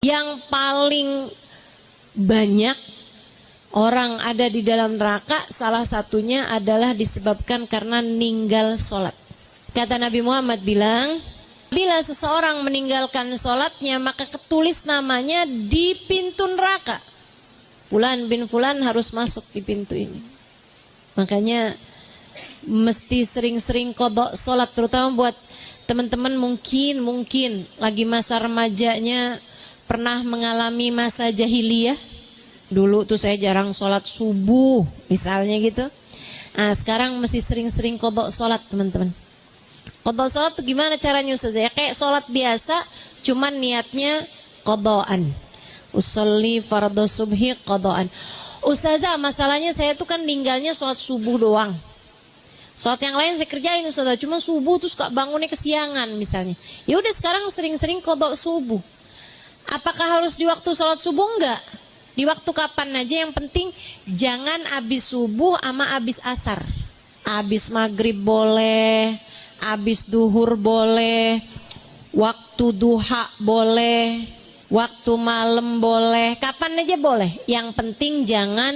Yang paling banyak orang ada di dalam neraka salah satunya adalah disebabkan karena ninggal sholat. Kata Nabi Muhammad bilang, bila seseorang meninggalkan sholatnya maka ketulis namanya di pintu neraka. Fulan bin Fulan harus masuk di pintu ini. Makanya mesti sering-sering qadha sholat, terutama buat teman-teman mungkin lagi masa remajanya pernah mengalami masa jahiliyah. Dulu tuh saya jarang sholat subuh misalnya gitu. Nah sekarang mesti sering-sering qadha sholat teman-teman. Qadha sholat tuh gimana caranya Ustaz? Ya kayak sholat biasa, cuman niatnya qadhaan. Usolli fardhu subhi qadhaan. Ustazah, masalahnya saya tuh kan ninggalnya sholat subuh doang. Sholat yang lain saya kerjain Ustazah, cuma subuh tuh suka bangunnya kesiangan misalnya. Ya udah sekarang sering-sering qadha subuh. Apakah harus di waktu sholat subuh? Enggak. Di waktu kapan aja, yang penting jangan abis subuh sama abis asar. Abis maghrib boleh, abis duhur boleh, waktu duha boleh, waktu malam boleh, kapan aja boleh. Yang penting jangan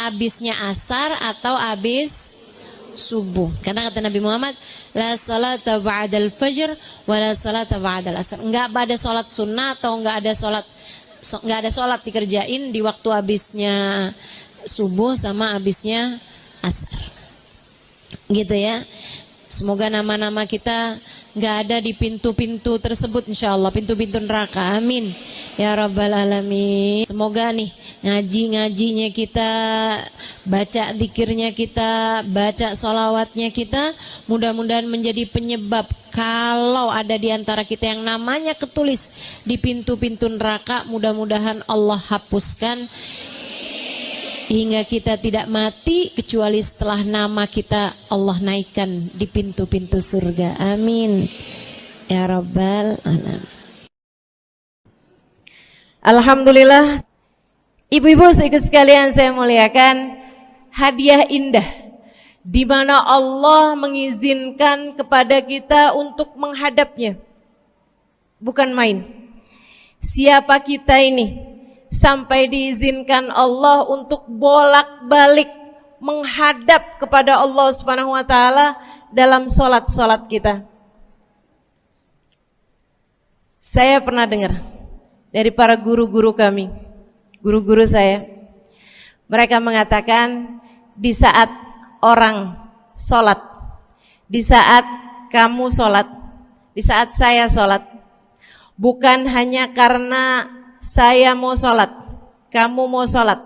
abisnya asar atau abis subuh. Karena kata Nabi Muhammad, la salata ba'dal fajr wa la salata ba'dal asar. Enggak ada sholat sunnah atau enggak ada sholat dikerjain di waktu habisnya subuh sama habisnya asar. Gitu ya. Semoga nama-nama kita enggak ada di pintu-pintu tersebut insyaallah, pintu-pintu neraka. Amin ya rabbal alamin. Semoga nih ngaji-ngajinya kita, baca zikirnya kita, baca sholawatnya kita, mudah-mudahan menjadi penyebab kalau ada di antara kita yang namanya ketulis di pintu-pintu neraka, mudah-mudahan Allah hapuskan hingga kita tidak mati kecuali setelah nama kita Allah naikkan di pintu-pintu surga. Amin ya rabbal alamin. Alhamdulillah, ibu-ibu sekalian saya muliakan, hadiah indah di mana Allah mengizinkan kepada kita untuk menghadapnya. Bukan main. Siapa kita ini sampai diizinkan Allah untuk bolak-balik menghadap kepada Allah Subhanahu wa taala dalam salat-salat kita. Saya pernah dengar dari para guru-guru kami, guru-guru saya, mereka mengatakan di saat orang sholat, di saat kamu sholat, di saat saya sholat, bukan hanya karena saya mau sholat, kamu mau sholat,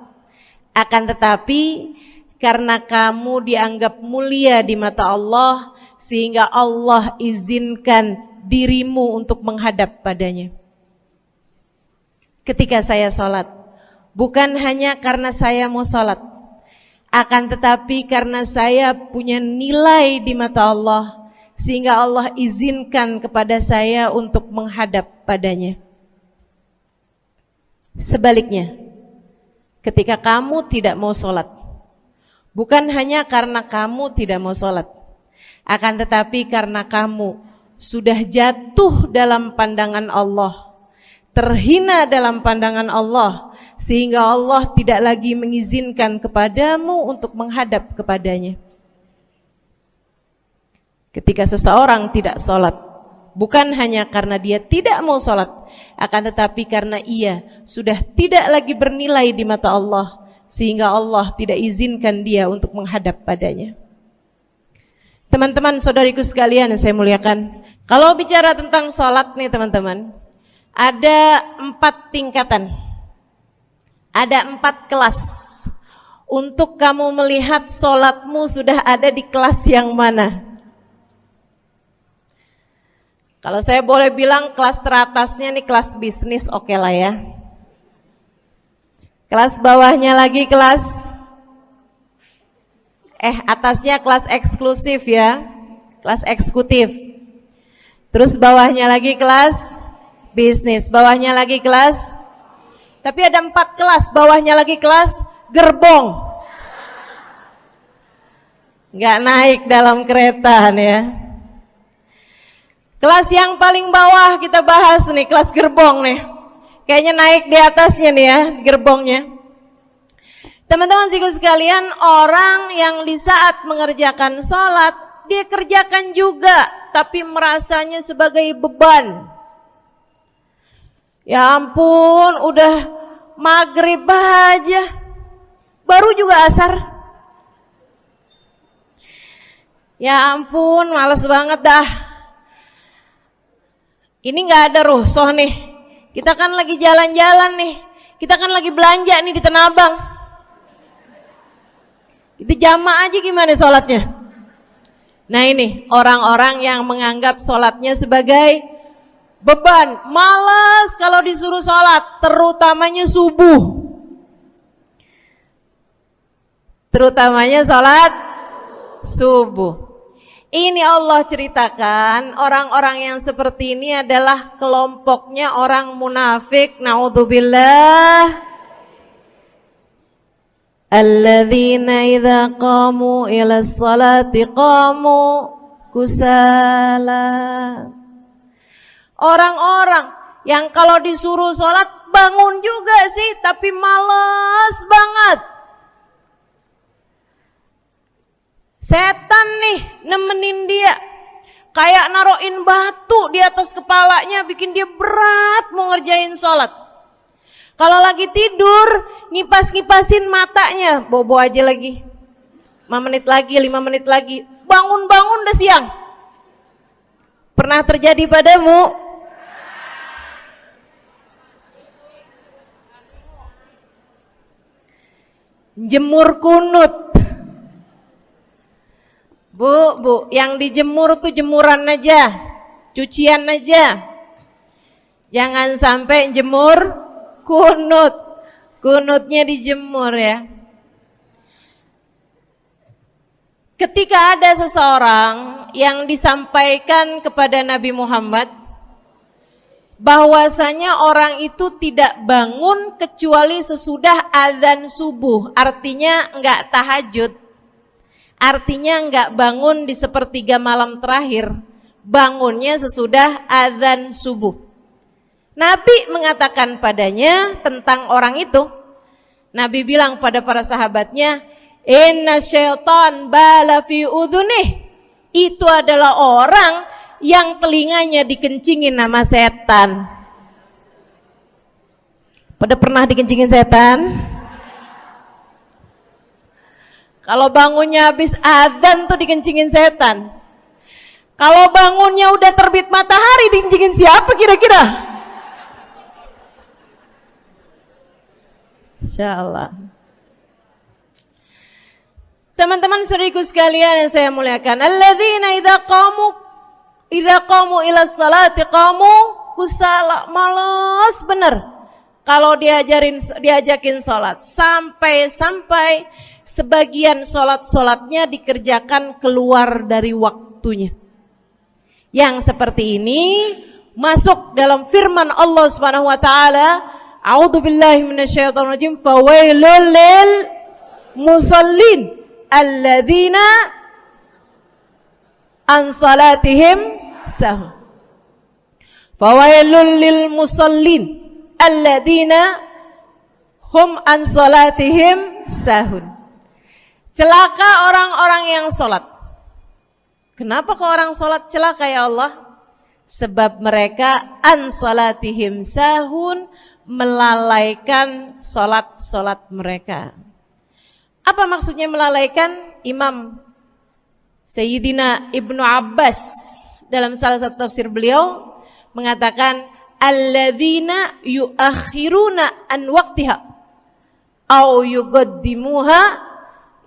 akan tetapi karena kamu dianggap mulia di mata Allah, sehingga Allah izinkan dirimu untuk menghadap padanya. Ketika saya sholat, bukan hanya karena saya mau sholat, akan tetapi karena saya punya nilai di mata Allah, sehingga Allah izinkan kepada saya untuk menghadap padanya. Sebaliknya, ketika kamu tidak mau sholat, bukan hanya karena kamu tidak mau sholat, akan tetapi karena kamu sudah jatuh dalam pandangan Allah, terhina dalam pandangan Allah, sehingga Allah tidak lagi mengizinkan kepadamu untuk menghadap kepadanya. Ketika seseorang tidak sholat, bukan hanya karena dia tidak mau sholat, akan tetapi karena ia sudah tidak lagi bernilai di mata Allah, sehingga Allah tidak izinkan dia untuk menghadap padanya. Teman-teman, saudariku sekalian yang saya muliakan, kalau bicara tentang sholat nih teman-teman, ada 4 tingkatan, ada 4 kelas untuk kamu melihat sholatmu sudah ada di kelas yang mana. Kalau saya boleh bilang kelas teratasnya nih kelas bisnis, oke lah ya. Kelas bawahnya lagi kelas atasnya kelas eksklusif ya, kelas eksekutif. Terus bawahnya lagi kelas bisnis, bawahnya lagi kelas, tapi ada 4 kelas, bawahnya lagi kelas gerbong. Nggak naik dalam kereta nih ya. Kelas yang paling bawah kita bahas nih, kelas gerbong nih. Kayaknya naik di atasnya nih ya, di gerbongnya. Teman-teman sikut sekalian, orang yang di saat mengerjakan sholat, dia kerjakan juga, tapi merasanya sebagai beban. Ya ampun, udah maghrib aja, baru juga asar. Ya ampun, males banget dah. Ini gak ada rusuh nih. Kita kan lagi jalan-jalan nih. Kita kan lagi belanja nih di Tanah Abang. Itu jamaah aja gimana sholatnya. Nah ini orang-orang yang menganggap sholatnya sebagai beban. Malas kalau disuruh sholat, terutamanya subuh. Terutamanya sholat subuh. Ini Allah ceritakan orang-orang yang seperti ini adalah kelompoknya orang munafik. Naudzubillah. Alladzina idza qamu ila sholati qamu kusala. Orang-orang yang kalau disuruh sholat bangun juga sih, tapi malas banget. Setan nih nemenin dia, kayak naroin batu di atas kepalanya, bikin dia berat mau ngerjain sholat. Kalau lagi tidur, ngipas-ngipasin matanya, bobo aja lagi. 5 menit lagi, 5 menit lagi, bangun-bangun udah siang. Pernah terjadi padamu? Jemur kunut. Bu, yang dijemur tuh jemuran aja, cucian aja. Jangan sampai jemur kunut. Kunutnya dijemur ya. Ketika ada seseorang yang disampaikan kepada Nabi Muhammad bahwasanya orang itu tidak bangun kecuali sesudah azan subuh, artinya enggak tahajud. Artinya enggak bangun di sepertiga malam terakhir, bangunnya sesudah azan subuh. Nabi mengatakan padanya tentang orang itu. Nabi bilang pada para sahabatnya, inna syaitan bala fi udhunih. Itu adalah orang yang telinganya dikencingin sama setan. Pada pernah dikencingin setan? Kalau bangunnya habis adzan tuh dikencingin setan. Kalau bangunnya udah terbit matahari dikencingin siapa kira-kira? Insyaallah. Teman-teman saudariku sekalian yang saya muliakan, alladzina idza qamu ila sholati qamu kusala. Malas bener kalau diajakin sholat, sampai sebagian sholat-sholatnya dikerjakan keluar dari waktunya. Yang seperti ini masuk dalam firman Allah Subhanahu wa taala, a'udzubillahi minasyaitonir rajim, fawailul lil musallin alladzina an salatihim sahun. Fawailul lil musallin alladzina hum an salatihim sahun. Celaka orang-orang yang sholat. Kenapa kok orang sholat celaka ya Allah? Sebab mereka an salatihim sahun, melalaikan sholat-sholat mereka. Apa maksudnya melalaikan? Imam Sayyidina Ibnu Abbas dalam salah satu tafsir beliau mengatakan, alladzina yuakhiruna an waqtiha au yuqaddimuha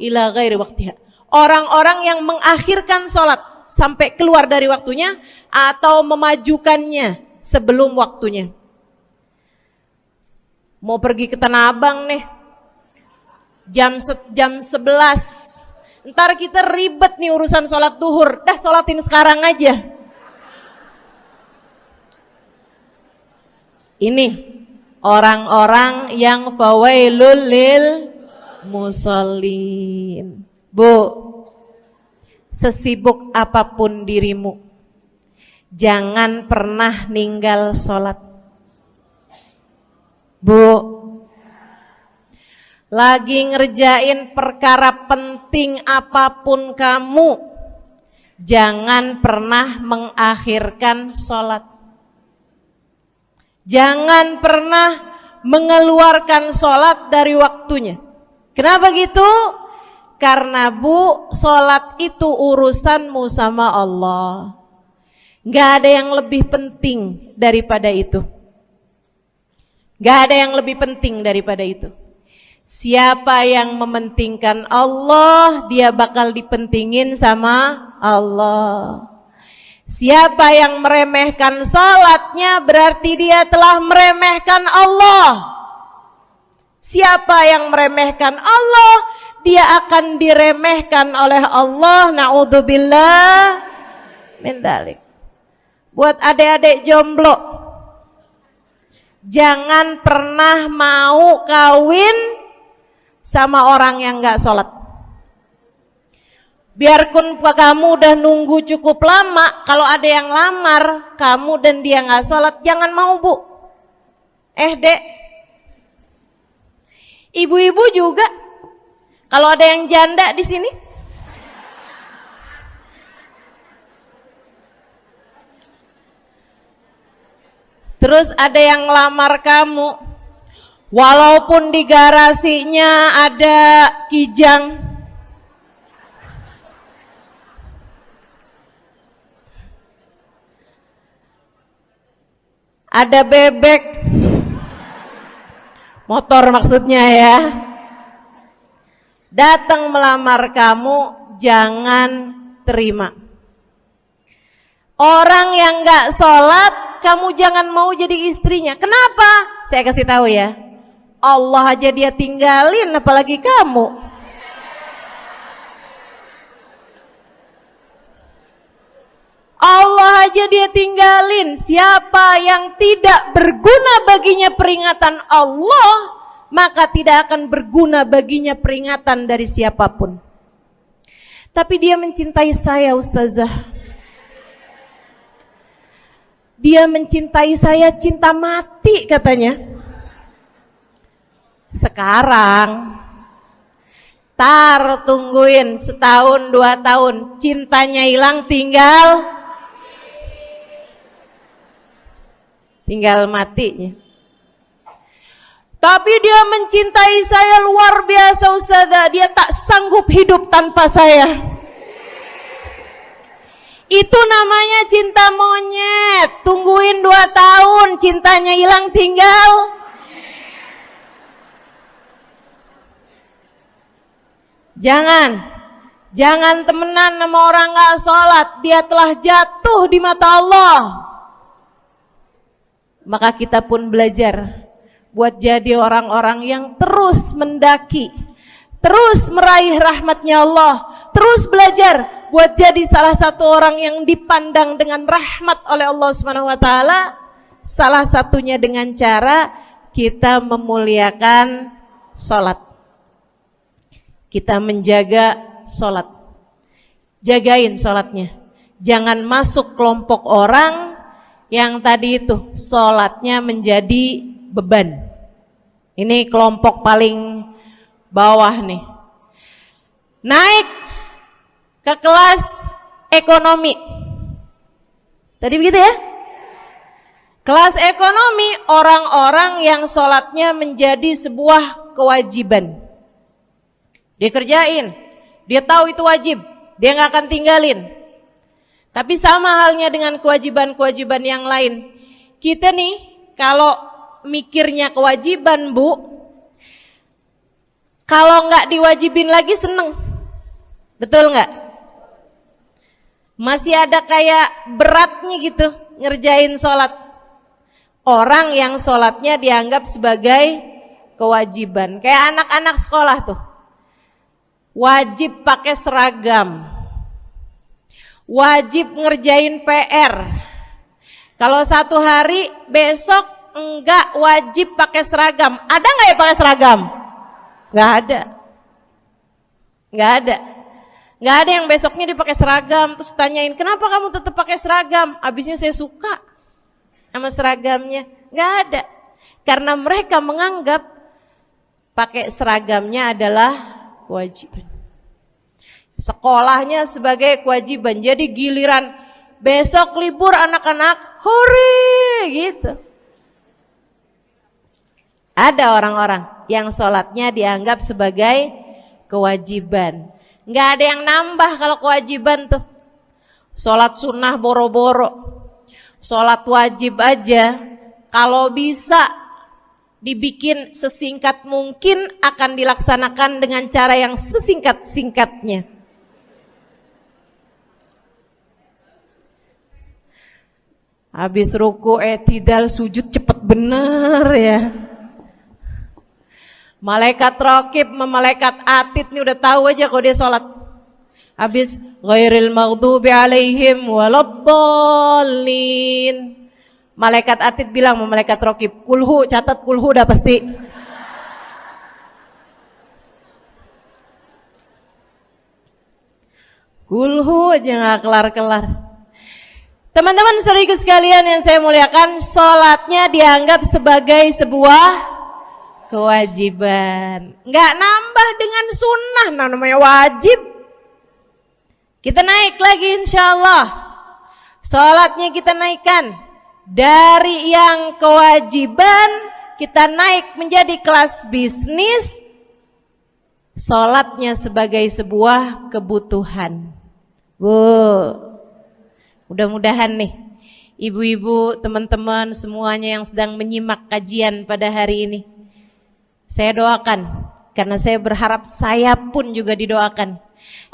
ila ghairi waqtiha. Orang-orang yang mengakhirkan sholat sampai keluar dari waktunya atau memajukannya sebelum waktunya. Mau pergi ke Tanah Abang nih, jam 11. Ntar kita ribet nih urusan sholat duhur. Dah sholatin sekarang aja. Ini orang-orang yang fawailul lil musallin. Bu, sesibuk apapun dirimu, jangan pernah ninggal sholat. Bu, lagi ngerjain perkara penting apapun kamu, jangan pernah mengakhirkan sholat. Jangan pernah mengeluarkan sholat dari waktunya. Kenapa gitu? Karena Bu, sholat itu urusanmu sama Allah. Gak ada yang lebih penting daripada itu. Gak ada yang lebih penting daripada itu. Siapa yang mementingkan Allah, dia bakal dipentingin sama Allah. Siapa yang meremehkan sholatnya, berarti dia telah meremehkan Allah. Siapa yang meremehkan Allah, dia akan diremehkan oleh Allah. Na'udzubillah min dzalik. Buat adik-adik jomblo, jangan pernah mau kawin sama orang yang gak sholat. Biarpun kamu udah nunggu cukup lama, kalau ada yang lamar kamu dan dia gak sholat, jangan mau Bu. Dek, ibu-ibu juga, kalau ada yang janda di sini, terus ada yang lamar kamu, walaupun di garasinya ada kijang, ada bebek, motor maksudnya ya, datang melamar kamu, jangan terima. Orang yang gak sholat, kamu jangan mau jadi istrinya. Kenapa? Saya kasih tahu ya, Allah aja dia tinggalin, apalagi kamu. Allah aja dia tinggalin. Siapa yang tidak berguna baginya peringatan Allah, maka tidak akan berguna baginya peringatan dari siapapun. Tapi dia mencintai saya, Ustazah. Dia mencintai saya cinta mati katanya. Sekarang tungguin setahun 2 tahun, cintanya hilang, tinggal matinya. Tapi dia mencintai saya luar biasa, Ustazah. Dia tak sanggup hidup tanpa saya. Itu namanya cinta monyet. Tungguin 2 tahun, cintanya hilang, tinggal. Jangan temenan sama orang gak sholat. Dia telah jatuh di mata Allah. Maka kita pun belajar buat jadi orang-orang yang terus mendaki, terus meraih rahmatnya Allah, terus belajar buat jadi salah satu orang yang dipandang dengan rahmat oleh Allah Subhanahu wa taala. Salah satunya dengan cara kita memuliakan sholat. Kita menjaga sholat. Jagain sholatnya. Jangan masuk kelompok orang yang tadi itu sholatnya menjadi beban. Ini kelompok paling bawah nih. Naik ke kelas ekonomi. Tadi begitu ya? Kelas ekonomi, orang-orang yang sholatnya menjadi sebuah kewajiban. Dia kerjain, dia tahu itu wajib, dia gak akan tinggalin. Tapi sama halnya dengan kewajiban-kewajiban yang lain. Kita nih, kalau mikirnya kewajiban, Bu, kalau gak diwajibin lagi seneng. Betul gak? Masih ada kayak beratnya gitu ngerjain sholat. Orang yang sholatnya dianggap sebagai kewajiban. Kayak anak-anak sekolah tuh, wajib pakai seragam, wajib ngerjain PR. Kalau 1 hari, besok enggak wajib pakai seragam. Ada enggak ya pakai seragam? Enggak ada. Enggak ada. Enggak ada yang besoknya dipakai seragam. Terus tanyain, kenapa kamu tetap pakai seragam? Abisnya saya suka sama seragamnya. Enggak ada. Karena mereka menganggap pakai seragamnya adalah kewajiban. Sekolahnya sebagai kewajiban. Jadi giliran besok libur anak-anak, hore gitu. Ada orang-orang yang sholatnya dianggap sebagai kewajiban. Nggak ada yang nambah kalau kewajiban tuh. Sholat sunnah boro-boro. Sholat wajib aja kalau bisa dibikin sesingkat mungkin akan dilaksanakan dengan cara yang sesingkat-singkatnya. Habis ruku i'tidal sujud cepet bener ya. Malaikat raqib sama malaikat atid nih udah tahu aja kalau dia sholat. Habis ghairil maghdubi alaihim waladdallin. Malaikat atid bilang sama malaikat raqib, kulhu, catat kulhu udah pasti. Kulhu aja gak kelar-kelar. Teman-teman saudariku sekalian yang saya muliakan, sholatnya dianggap sebagai sebuah kewajiban. Nggak nambah dengan sunnah, namanya wajib. Kita naik lagi insya Allah. Sholatnya kita naikkan. Dari yang kewajiban, kita naik menjadi kelas bisnis. Sholatnya sebagai sebuah kebutuhan. Mudah-mudahan nih, ibu-ibu, teman-teman semuanya yang sedang menyimak kajian pada hari ini, saya doakan, karena saya berharap saya pun juga didoakan,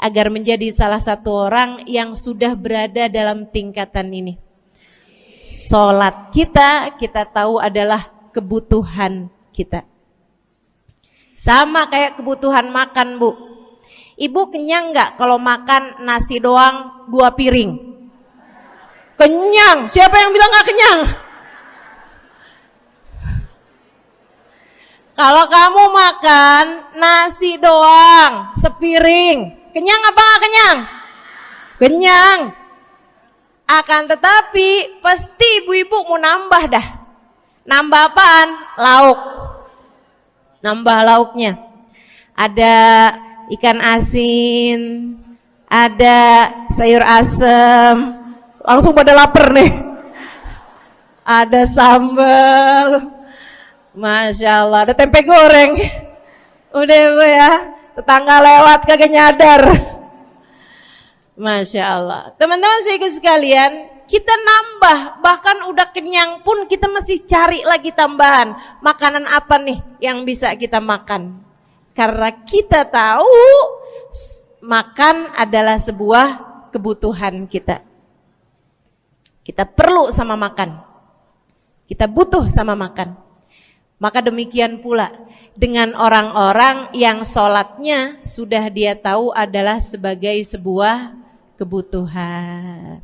agar menjadi salah satu orang yang sudah berada dalam tingkatan ini. Sholat kita tahu adalah kebutuhan kita. Sama kayak kebutuhan makan, Bu. Ibu kenyang nggak kalau makan nasi doang 2 piring? Kenyang. Siapa yang bilang nggak kenyang? Kalau kamu makan nasi doang sepiring, kenyang apa nggak kenyang? Kenyang. Akan tetapi pasti ibu-ibu mau nambah dah. Nambah apaan? Lauk. Nambah lauknya. Ada ikan asin, ada sayur asem. Langsung pada lapar nih. Ada sambal. Masya Allah, ada tempe goreng. Udah ibu ya, tetangga lewat kagak nyadar. Masya Allah. Teman-teman saya sekalian, kita nambah, bahkan udah kenyang pun kita masih cari lagi tambahan. Makanan apa nih yang bisa kita makan? Karena kita tahu makan adalah sebuah kebutuhan kita. Kita perlu sama makan. Kita butuh sama makan. Maka demikian pula dengan orang-orang yang sholatnya sudah dia tahu adalah sebagai sebuah kebutuhan.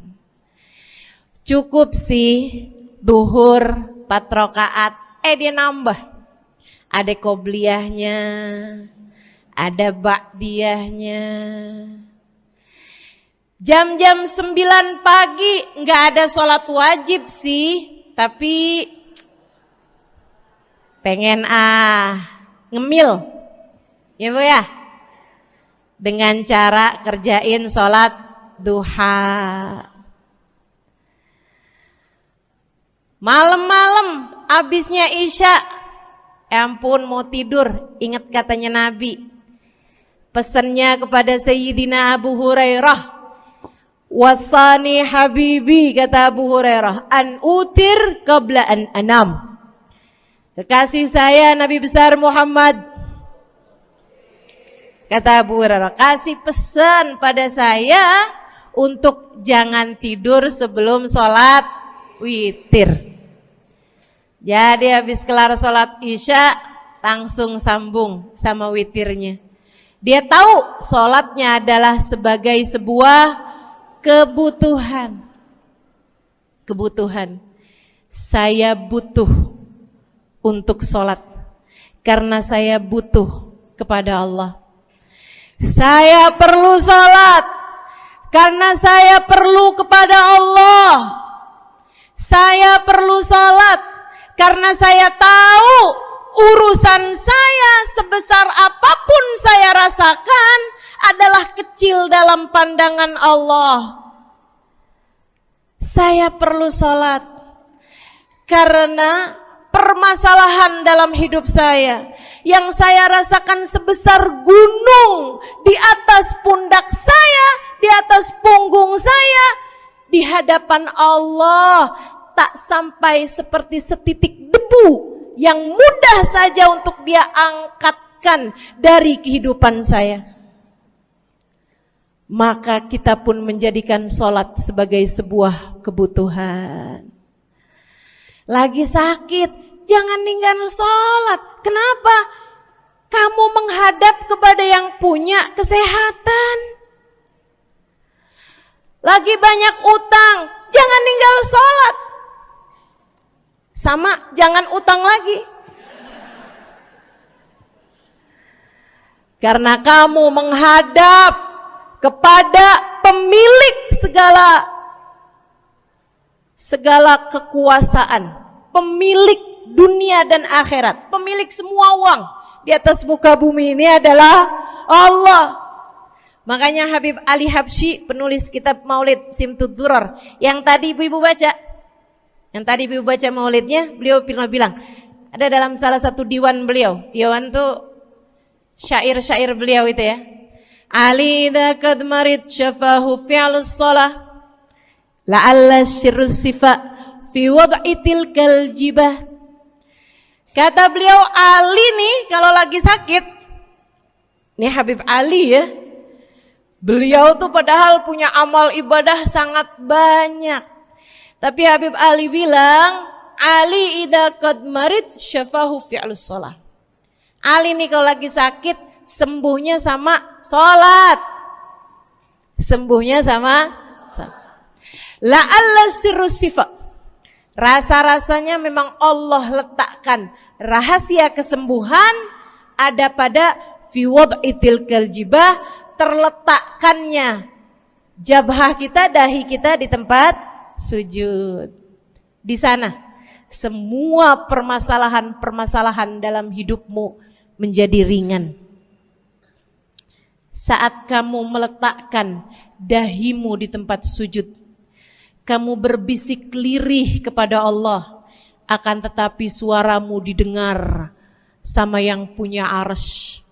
Cukup sih duhur 4 rakaat, dia nambah. Ada qobliyahnya, ada ba'diyahnya. Jam-jam 9 pagi nggak ada sholat wajib sih, tapi pengen ngemil, ya Bu ya, dengan cara kerjain sholat duha. Malam-malam abisnya isya, ampun mau tidur, ingat katanya Nabi, pesannya kepada Sayyidina Abu Hurairah, wasani habibi, kata Abu Hurairah, an utir qabla an anam. Kekasih saya Nabi besar Muhammad, kata Abu Hurairah, kasih pesan pada saya untuk jangan tidur sebelum sholat witir. Jadi habis kelar sholat isya langsung sambung sama witirnya. Dia tahu sholatnya adalah sebagai sebuah kebutuhan. Kebutuhan. Saya butuh untuk sholat karena saya butuh kepada Allah. Saya perlu sholat karena saya perlu kepada Allah. Saya perlu sholat Karena saya tahu urusan saya sebesar apapun saya rasakan adalah kecil dalam pandangan Allah. Saya perlu sholat karena permasalahan dalam hidup saya yang saya rasakan sebesar gunung di atas pundak saya, di atas punggung saya, di hadapan Allah tak sampai seperti setitik debu yang mudah saja untuk Dia angkatkan dari kehidupan saya. Maka kita pun menjadikan sholat sebagai sebuah kebutuhan. Lagi sakit, jangan ninggalin sholat. Kenapa? Kamu menghadap kepada yang punya kesehatan. Lagi banyak utang, jangan ninggal sholat. Sama, jangan utang lagi. Karena kamu menghadap kepada pemilik segala kekuasaan, pemilik dunia dan akhirat, pemilik semua uang di atas muka bumi ini adalah Allah. Makanya Habib Ali Habsyi, penulis kitab Maulid Simtud Durar, yang tadi ibu-ibu baca maulidnya, beliau pernah bilang, ada dalam salah satu diwan beliau, diwan tuh syair-syair beliau itu ya. Ali idza kad marid syafahu fi'lus shalah la'alla syirrus sifa fi wad'i tilkal jibah. Kata beliau, Ali nih kalau lagi sakit, nih Habib Ali ya, beliau tuh padahal punya amal ibadah sangat banyak, tapi Habib Ali bilang, Ali idza qad marid syafahu fi'lus shalah. Ali nih kalau lagi sakit, sembuhnya sama sholat. Sembuhnya sama sholat. La'alla sirrus sifa. Rasa-rasanya memang Allah letakkan rahasia kesembuhan ada pada fi wad'i tilkal jibah, terletakkannya jabhah kita, dahi kita di tempat sujud. Di sana semua permasalahan dalam hidupmu menjadi ringan. Saat kamu meletakkan dahimu di tempat sujud, kamu berbisik lirih kepada Allah, akan tetapi suaramu didengar sama yang punya arsy.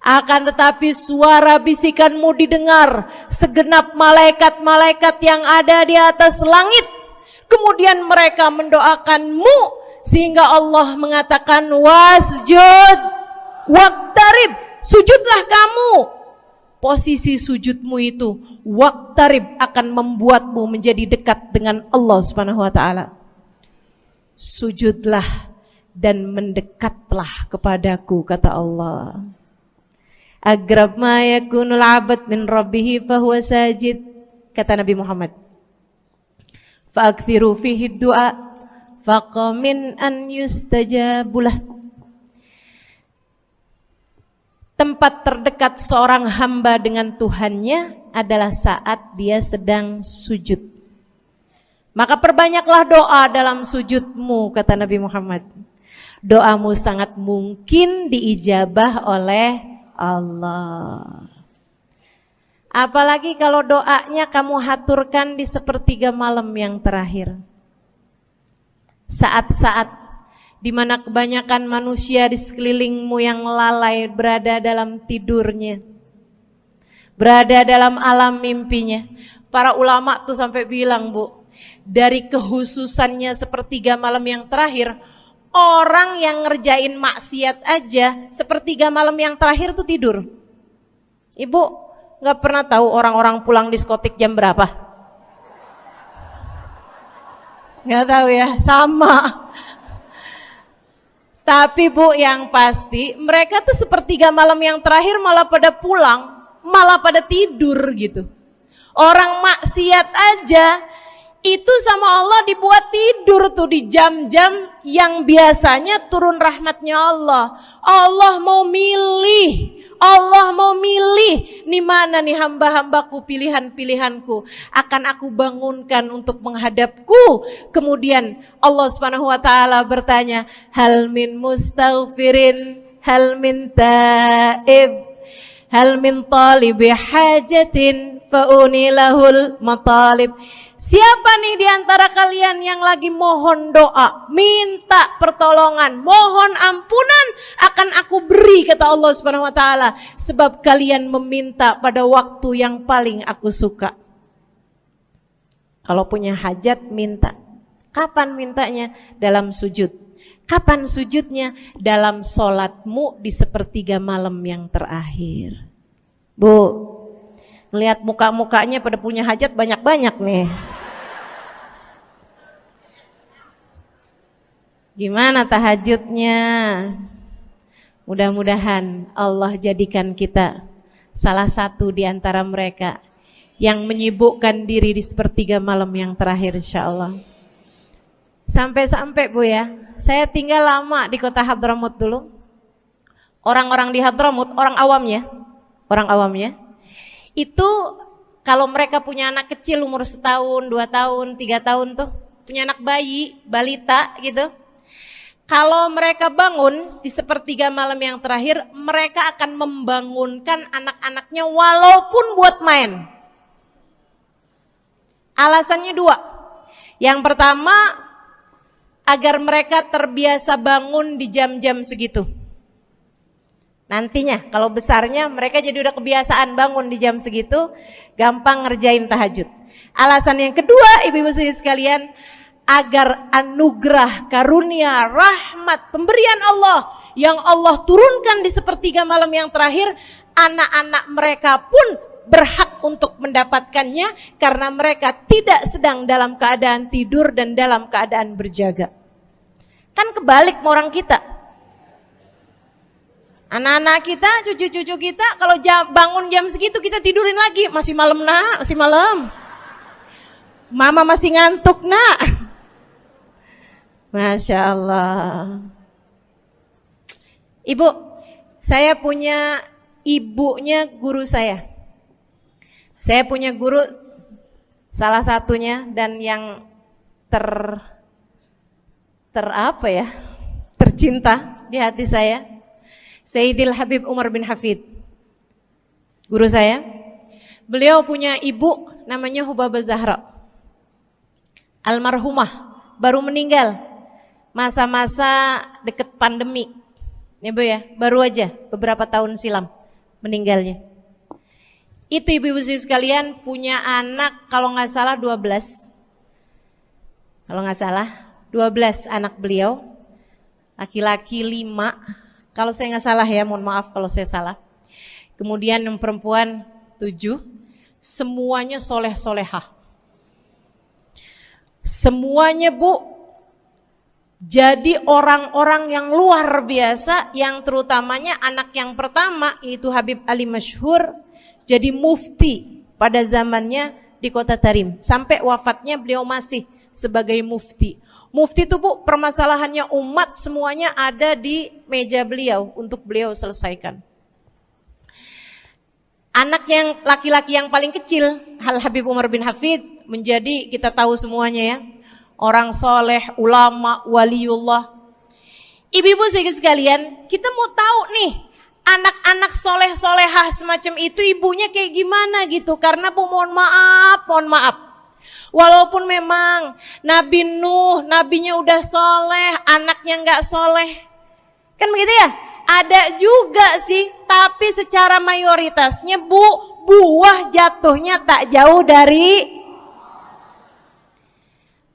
Akan tetapi suara bisikanmu didengar segenap malaikat-malaikat yang ada di atas langit. Kemudian mereka mendoakanmu sehingga Allah mengatakan wasjud waqtarib, sujudlah kamu. Posisi sujudmu itu waqtarib akan membuatmu menjadi dekat dengan Allah Subhanahu wa taala. Sujudlah dan mendekatlah kepadaku, kata Allah. Agrab ma yakunul 'abd min rabbih fahuwa sajid, kata Nabi Muhammad. Fa'akthiru fihi du'a faqamin an yustajabulah. Tempat terdekat seorang hamba dengan Tuhannya adalah saat dia sedang sujud. Maka perbanyaklah doa dalam sujudmu, kata Nabi Muhammad. Doamu sangat mungkin diijabah oleh Allah. Apalagi kalau doanya kamu haturkan di sepertiga malam yang terakhir. Saat-saat di mana kebanyakan manusia di sekelilingmu yang lalai berada dalam tidurnya, berada dalam alam mimpinya. Para ulama tuh sampai bilang, Bu, dari kehususannya sepertiga malam yang terakhir, orang yang ngerjain maksiat aja sepertiga malam yang terakhir tuh tidur. Ibu gak pernah tahu orang-orang pulang diskotik jam berapa? Gak tahu ya, sama. Tapi Bu, yang pasti mereka tuh sepertiga malam yang terakhir malah pada pulang, malah pada tidur gitu. Orang maksiat aja Itu sama Allah dibuat tidur tuh di jam-jam yang biasanya turun rahmatnya Allah. Allah mau milih nih mana nih hamba-hambaku, pilihan-pilihanku akan aku bangunkan untuk menghadapku. Kemudian Allah Subhanahu wa taala bertanya, hal min mustaghfirin, hal min taib, hal min talibi hajatin faunilahul matalib. Siapa nih di antara kalian yang lagi mohon doa, minta pertolongan, mohon ampunan, akan aku beri, kata Allah Subhanahu wa taala, sebab kalian meminta pada waktu yang paling aku suka. Kalau punya hajat minta. Kapan mintanya? Dalam sujud. Kapan sujudnya? Dalam sholatmu di sepertiga malam yang terakhir. Bu, ngelihat muka-mukanya pada punya hajat banyak-banyak nih. Gimana tahajudnya? Mudah-mudahan Allah jadikan kita salah satu di antara mereka yang menyibukkan diri di sepertiga malam yang terakhir, insyaallah. Sampai-sampai Bu ya, saya tinggal lama di kota Hadramut dulu. Orang-orang di Hadramut, orang awamnya, itu kalau mereka punya anak kecil umur 1 tahun, 2 tahun, 3 tahun tuh, punya anak bayi, balita gitu. Kalau mereka bangun di sepertiga malam yang terakhir, mereka akan membangunkan anak-anaknya walaupun buat main. Alasannya 2. Yang pertama, agar mereka terbiasa bangun di jam-jam segitu. Nantinya kalau besarnya mereka jadi udah kebiasaan bangun di jam segitu, gampang ngerjain tahajud. Alasan yang kedua, ibu-ibu sekalian, agar anugerah, karunia, rahmat, pemberian Allah yang Allah turunkan di sepertiga malam yang terakhir, anak-anak mereka pun berhak untuk mendapatkannya karena mereka tidak sedang dalam keadaan tidur dan dalam keadaan berjaga. Kan kebalik orang kita. Anak-anak kita, cucu-cucu kita kalau bangun jam segitu kita tidurin lagi, masih malam nak, masih malam. Mama masih ngantuk nak. Masya Allah. Ibu, saya punya ibunya guru saya. Saya punya guru salah satunya dan yang tercinta di hati saya, Sayyidil Habib Umar bin Hafid. Guru saya. Beliau punya ibu namanya Hubabah Zahra. Almarhumah, baru meninggal masa-masa deket pandemi. Ya Bu ya, baru aja beberapa tahun silam meninggalnya. Itu ibu-ibu sekalian punya anak kalau nggak salah 12. Kalau nggak salah 12 anak beliau. Laki-laki 5. Kalau saya nggak salah ya, mohon maaf kalau saya salah. Kemudian yang perempuan 7. Semuanya soleh-solehah. Semuanya Bu, jadi orang-orang yang luar biasa, yang terutamanya anak yang pertama yaitu Habib Ali Masyhur jadi mufti pada zamannya di Kota Tarim. Sampai wafatnya beliau masih sebagai mufti. Mufti itu Bu, permasalahannya umat semuanya ada di meja beliau untuk beliau selesaikan. Anak yang laki-laki yang paling kecil, Al Habib Umar bin Hafid, menjadi kita tahu semuanya ya, orang soleh, ulama, waliullah. Ibu-ibu sekalian, kita mau tahu nih, anak-anak soleh-solehah semacam itu ibunya kayak gimana gitu. Karena Bu, mohon maaf. Walaupun memang Nabi Nuh, nabinya udah soleh, anaknya nggak soleh. Kan begitu ya? Ada juga sih, tapi secara mayoritasnya Bu, buah jatuhnya tak jauh dari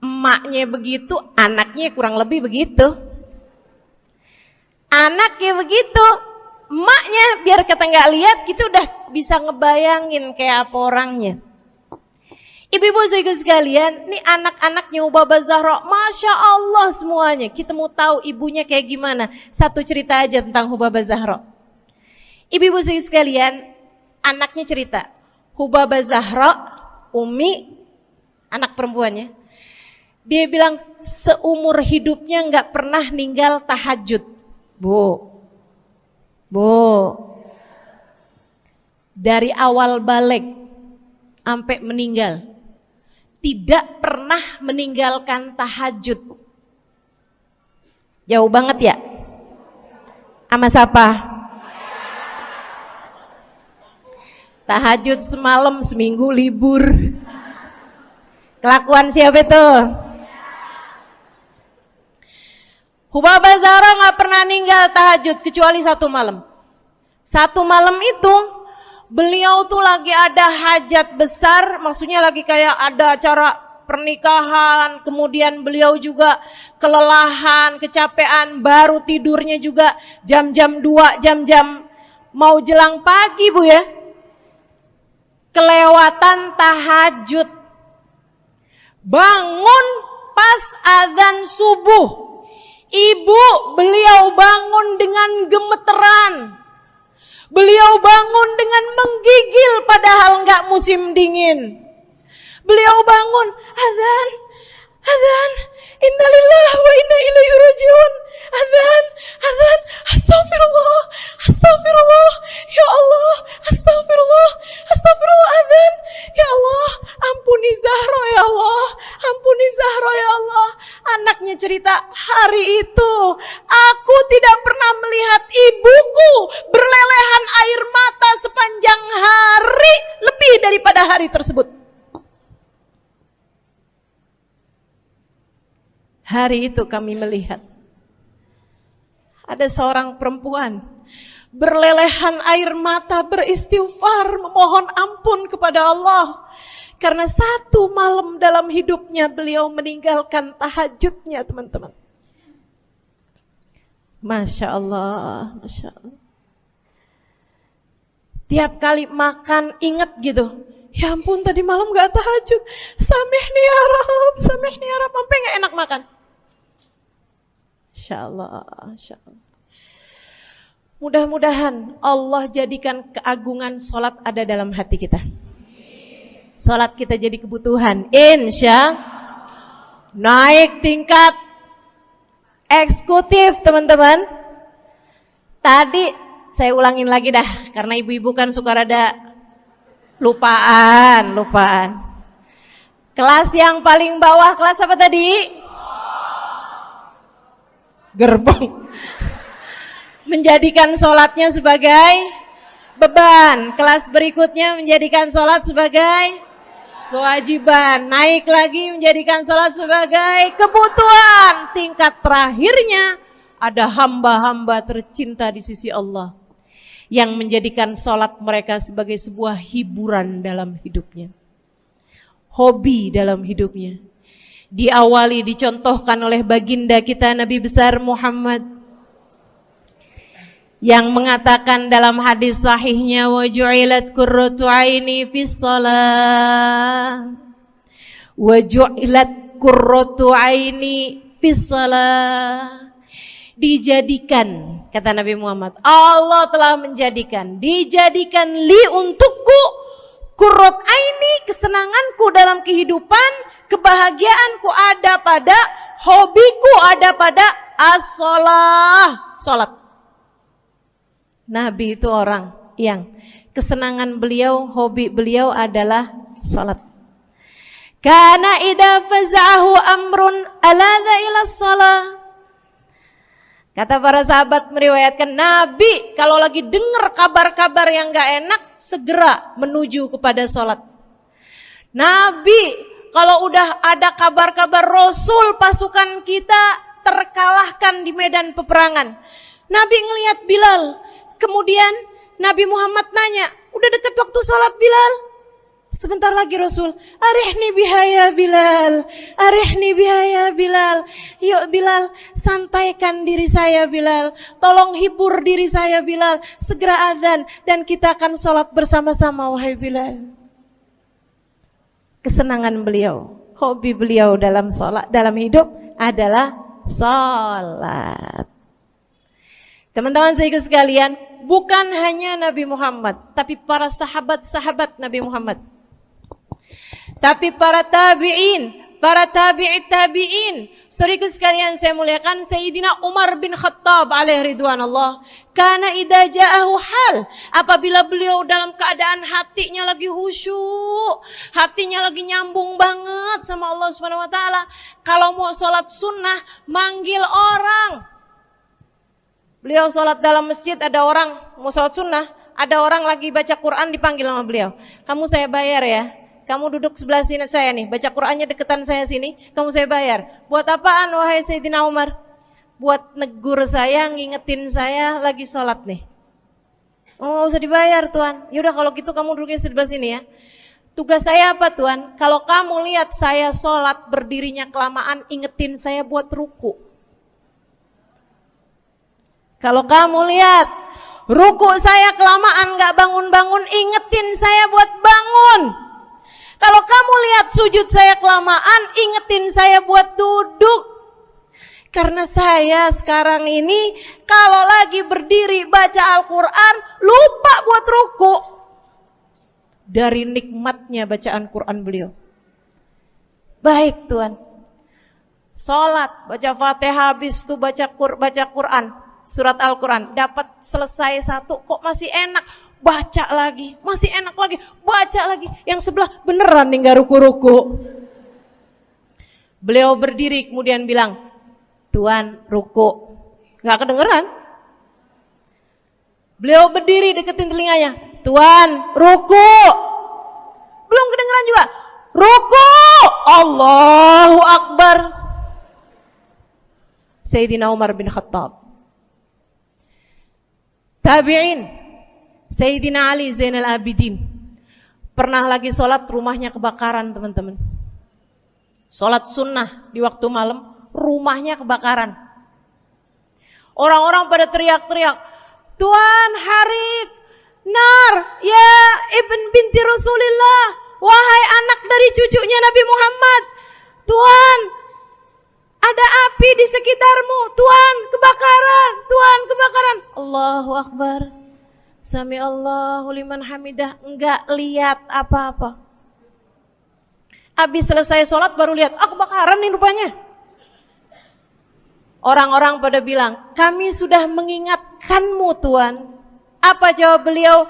emaknya begitu, anaknya kurang lebih begitu. Anaknya begitu, emaknya biar kita nggak lihat, kita udah bisa ngebayangin kayak apa orangnya. Ibu-ibu sekalian, nih anak-anaknya Hubabah Zahra, Masya Allah semuanya. Kita mau tahu ibunya kayak gimana. Satu cerita aja tentang Hubabah Zahra. Ibu-ibu sekalian, anaknya cerita, Hubabah Zahra, Umi, anak perempuannya, Dia bilang seumur hidupnya nggak pernah ninggal tahajud. Bu, dari awal balik sampai meninggal tidak pernah meninggalkan tahajud. Jauh banget ya? Sama siapa? Tahajud semalam, seminggu libur. Kelakuan siapa itu? Hubabah Zahra gak pernah ninggal tahajud kecuali satu malam. Satu malam itu beliau tuh lagi ada hajat besar, maksudnya lagi kayak ada acara pernikahan, kemudian beliau juga kelelahan, kecapean, baru tidurnya juga jam-jam 2, jam-jam mau jelang pagi Bu ya. Kelewatan tahajud. Bangun pas azan subuh. Ibu beliau bangun dengan gemeteran. Beliau bangun dengan menggigil padahal enggak musim dingin. Beliau bangun, azan, innalillahi wa inna ilaihi rajiun. Azan, astagfirullah, ya Allah, astagfirullah, azan, ya Allah, ampuni Zahra ya Allah, ampuni Zahra ya Allah. Anaknya cerita, hari itu aku tidak pernah melihat ibuku berlelehan air mata sepanjang hari lebih daripada hari tersebut. Hari itu kami melihat ada seorang perempuan berlelehan air mata beristighfar memohon ampun kepada Allah karena satu malam dalam hidupnya beliau meninggalkan tahajudnya, teman-teman. Masya Allah, Masya Allah. Tiap kali makan ingat gitu, ya ampun tadi malam gak tahajud, samihni ya Rab, sampai gak enak makan. Insyaallah, insyaallah. Mudah-mudahan Allah jadikan keagungan sholat ada dalam hati kita. Sholat kita jadi kebutuhan. Insya naik tingkat eksekutif, teman-teman. Tadi saya ulangin lagi dah, karena ibu-ibu kan suka rada lupaan. Kelas yang paling bawah, kelas apa tadi? Gerbong. Menjadikan sholatnya sebagai beban. Kelas berikutnya menjadikan sholat sebagai kewajiban. Naik lagi menjadikan sholat sebagai kebutuhan. Tingkat terakhirnya ada hamba-hamba tercinta di sisi Allah yang menjadikan sholat mereka sebagai sebuah hiburan dalam hidupnya, hobi dalam hidupnya. Diawali, dicontohkan oleh baginda kita Nabi besar Muhammad yang mengatakan dalam hadis sahihnya, wa ju'ilat qurratu aini fis shalah, wa ju'ilat qurratu aini fis shalah. Dijadikan, kata Nabi Muhammad, Allah telah menjadikan, dijadikan li untukku qurrat aini, kesenanganku dalam kehidupan, kebahagiaanku ada pada, hobiku ada pada as-shalah, salat. Nabi itu orang yang kesenangan beliau, hobi beliau adalah salat. Kana idza faza'ahu amrun aladha ila shalah. Kata para sahabat meriwayatkan, Nabi kalau lagi dengar kabar-kabar yang gak enak, segera menuju kepada sholat. Nabi kalau udah ada kabar-kabar Rasul pasukan kita terkalahkan di medan peperangan, Nabi ngelihat Bilal. Kemudian Nabi Muhammad nanya, udah dekat waktu sholat Bilal? Sebentar lagi Rasul, arihni bihaya Bilal, arihni bihaya Bilal. Yuk Bilal, sampaikan diri saya Bilal, tolong hibur diri saya Bilal. Segera azan dan kita akan sholat bersama-sama wahai Bilal. Kesenangan beliau, hobi beliau dalam sholat, dalam hidup adalah sholat. Teman-teman saya sekalian, bukan hanya Nabi Muhammad, tapi para sahabat-sahabat Nabi Muhammad, tapi para tabi'in, para tabi'in. Saudaraku sekalian saya muliakan, Sayyidina Umar bin Khattab alaihi ridwanullah, kana idza ja'ahu hal, apabila beliau dalam keadaan hatinya lagi khusyuk, hatinya lagi nyambung banget sama Allah Subhanahu wa taala, kalau mau salat sunnah manggil orang. Beliau salat dalam masjid, ada orang mau salat sunnah, ada orang lagi baca Quran, dipanggil sama beliau. Kamu saya bayar ya. Kamu duduk sebelah sini saya nih, baca Qur'annya deketan saya sini, kamu saya bayar. Buat apaan wahai Sayyidina Umar? Buat negur saya, ngingetin saya lagi sholat nih. Oh, nggak usah dibayar Tuan. Yaudah kalau gitu kamu duduknya sebelah sini ya. Tugas saya apa Tuan? Kalau kamu lihat saya sholat berdirinya kelamaan, ingetin saya buat ruku. Kalau kamu lihat ruku saya kelamaan gak bangun-bangun, ingetin saya buat bangun. Kalau kamu lihat sujud saya kelamaan, ingetin saya buat duduk. Karena saya sekarang ini kalau lagi berdiri baca Al-Quran, lupa buat ruku. Dari nikmatnya bacaan Quran beliau. Baik Tuan. Sholat, baca Fatihah, habis itu baca Quran. Surat Al-Quran, dapat selesai satu, kok masih enak. Baca lagi, masih enak lagi, baca lagi. Yang sebelah beneran nih gak ruku-ruku. Beliau berdiri kemudian bilang, Tuan ruku. Gak kedengeran. Beliau berdiri deketin telinganya, Tuan ruku. Belum kedengeran juga. Ruku. Allahu Akbar. Sayyidina Umar bin Khattab. Tabi'in. Sayyidina Ali Zainal Abidin pernah lagi sholat, rumahnya kebakaran teman-teman. Sholat sunnah di waktu malam, rumahnya kebakaran. Orang-orang pada teriak-teriak, Tuan harik, nar, ya ibn binti Rasulillah, wahai anak dari cucunya Nabi Muhammad. Tuan, ada api di sekitarmu, Tuan kebakaran, Tuan kebakaran. Allahu Akbar. Sami Allahu liman hamidah, enggak lihat apa-apa. Habis selesai sholat baru lihat, kebakaran nih rupanya. Orang-orang pada bilang, kami sudah mengingatkanmu Tuan. Apa jawab beliau?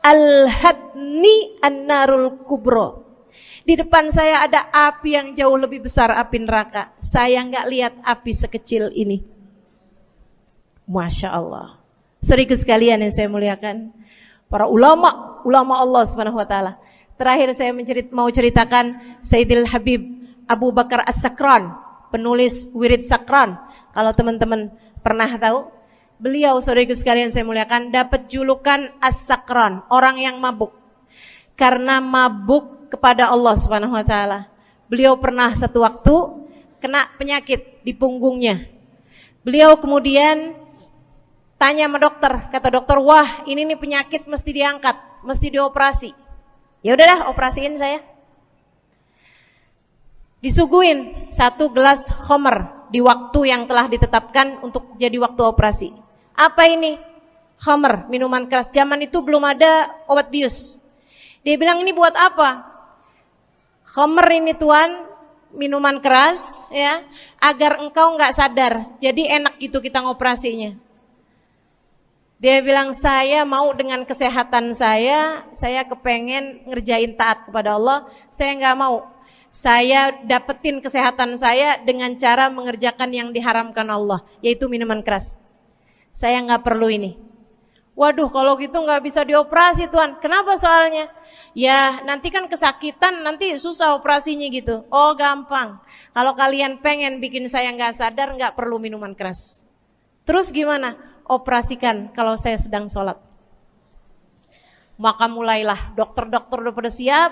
Al-hadni an-narul kubro. Di depan saya ada api yang jauh lebih besar, api neraka. Saya enggak lihat api sekecil ini. Masya Allah. Saudaraku sekalian yang saya muliakan, para ulama Allah Subhanahu wa taala. Terakhir saya mau ceritakan Sayyidil Habib Abu Bakar As-Sakran, penulis Wirid Sakran. Kalau teman-teman pernah tahu, beliau saudaraku sekalian saya muliakan dapat julukan As-Sakran, orang yang mabuk. Karena mabuk kepada Allah Subhanahu wa taala. Beliau pernah satu waktu kena penyakit di punggungnya. Beliau kemudian tanya sama dokter, kata dokter, wah ini nih penyakit mesti diangkat, mesti dioperasi. Ya udahlah, operasiin saya. Disuguhin 1 gelas khamr di waktu yang telah ditetapkan untuk jadi waktu operasi. Apa ini? Khamr, minuman keras. Zaman itu belum ada obat bius. Dia bilang ini buat apa? Khamr ini Tuan, minuman keras ya, agar engkau nggak sadar. Jadi enak gitu kita ngoperasinya. Dia bilang saya mau dengan kesehatan saya kepengen ngerjain taat kepada Allah, saya nggak mau. Saya dapetin kesehatan saya dengan cara mengerjakan yang diharamkan Allah, yaitu minuman keras. Saya nggak perlu ini. Waduh kalau gitu nggak bisa dioperasi Tuan. Kenapa soalnya? Ya nanti kan kesakitan, nanti susah operasinya gitu. Oh gampang. Kalau kalian pengen bikin saya nggak sadar, nggak perlu minuman keras. Terus gimana? Operasikan kalau saya sedang sholat. Maka mulailah dokter-dokter udah pada siap.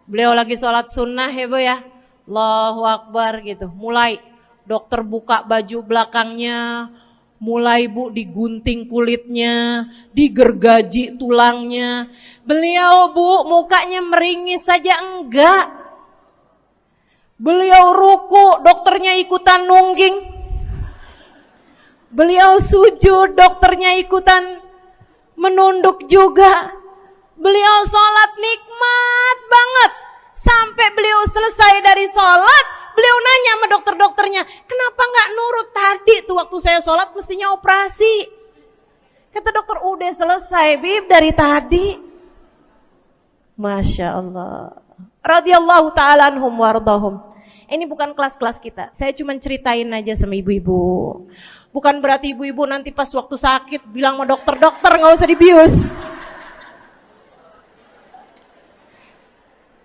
Beliau lagi sholat sunnah ya Bu ya. Allahu Akbar gitu. Mulai dokter buka baju belakangnya. Mulai Bu digunting kulitnya, digergaji tulangnya. Beliau Bu mukanya meringis saja enggak. Beliau ruku, dokternya ikutan nungging. Beliau sujud, dokternya ikutan menunduk juga. Beliau sholat nikmat banget. Sampai beliau selesai dari sholat, beliau nanya sama dokter-dokternya, kenapa nggak nurut tadi tuh waktu saya sholat mestinya operasi. Kata dokter, udah selesai Bib dari tadi. Masya Allah. Radhiyallahu ta'ala anhum wardahum. Ini bukan kelas-kelas kita. Saya cuma ceritain aja sama ibu-ibu. Bukan berarti ibu-ibu nanti pas waktu sakit bilang sama dokter-dokter nggak usah dibius.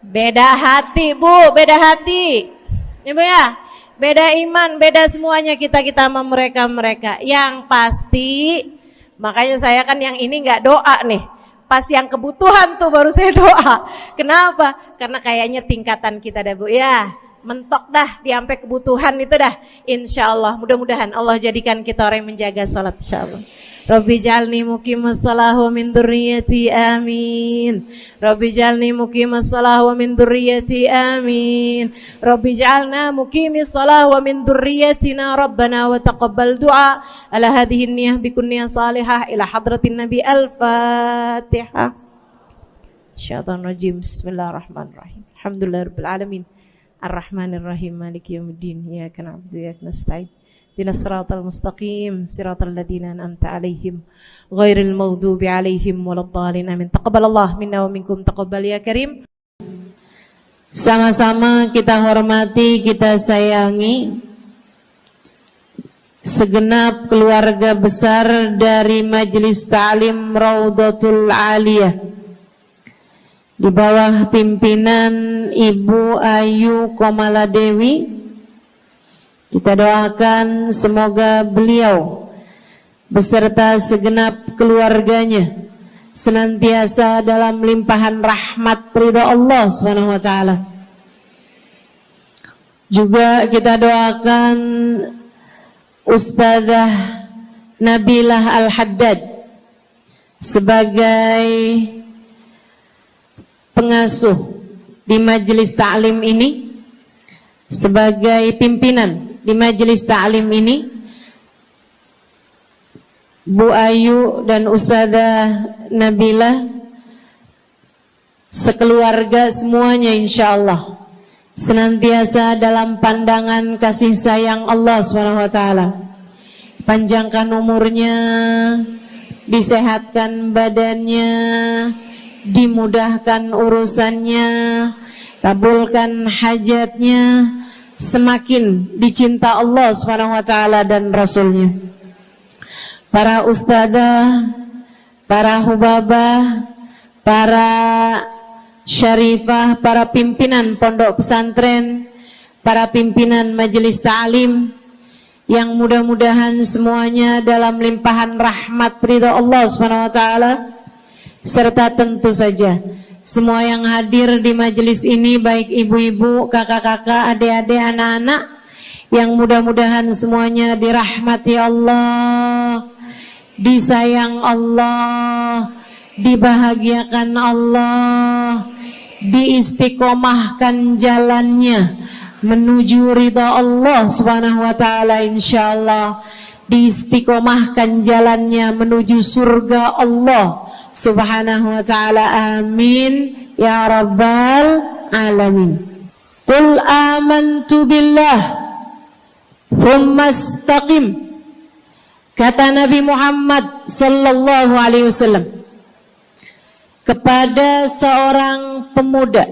Beda hati Bu, beda hati. Ibu ya, beda iman, beda semuanya kita sama mereka. Yang pasti, makanya saya kan yang ini nggak doa nih. Pas yang kebutuhan tuh baru saya doa. Kenapa? Karena kayaknya tingkatan kita dah Bu ya. Mentok dah di sampai kebutuhan itu dah. Insyaallah, mudah-mudahan Allah jadikan kita orang yang menjaga salat insyaallah. Rabbi ij'alni muqimas shalah wa min dzurriyyati amin. Rabbi ij'alni muqimas shalah wa min dzurriyyati amin. Rabbi ij'alna muqimis shalah wa min dzurriyyatina rabbana wa taqabbal du'a. Ala hadhihi niyyah bi kunniyah salihah ila hadratin nabi al-fatihah. Syaitanir rajim. Bismillahirrahmanirrahim. Alhamdulillahirabbil alamin. Ar-Rahmanir-Rahim Maliki Yaumiddin. Iyyaka na'budu wa iyyaka nasta'in. Ihdinas siratal mustaqim, siratal ladzina an'amta 'alaihim, ghairil maghdubi 'alaihim waladdallin. Amin. Taqabbalallah minna wa minkum, taqabbal ya karim. Sama-sama kita hormati, kita sayangi segenap keluarga besar dari Majelis Ta'lim Raudhatul Aliyah di bawah pimpinan Ibu Ayu Komaladewi. Kita doakan semoga beliau beserta segenap keluarganya senantiasa dalam limpahan rahmat ridha Allah Subhanahu wa taala. Juga kita doakan Ustazah Nabilah Al-Haddad sebagai pengasuh di majelis ta'lim ini, sebagai pimpinan di majelis ta'lim ini, Bu Ayu dan Ustazah Nabilah sekeluarga semuanya insyaallah senantiasa dalam pandangan kasih sayang Allah SWT. Panjangkan umurnya, disehatkan badannya, dimudahkan urusannya, kabulkan hajatnya, semakin dicinta Allah SWT dan Rasulnya. Para ustadzah, para hubabah, para syarifah, para pimpinan pondok pesantren, para pimpinan majelis ta'lim, yang mudah-mudahan semuanya dalam limpahan rahmat ridha Allah SWT, serta tentu saja semua yang hadir di majelis ini, baik ibu-ibu, kakak-kakak, adik-adik, anak-anak, yang mudah-mudahan semuanya dirahmati Allah, disayang Allah, dibahagiakan Allah, diistiqomahkan jalannya menuju ridha Allah Subhanahu wa taala insyaallah, diistiqomahkan jalannya menuju surga Allah Subhanahu wa ta'ala. Amin ya rabbal alamin. Qul amantu billah thumma istaqim. Kata Nabi Muhammad sallallahu alaihi wasallam kepada seorang pemuda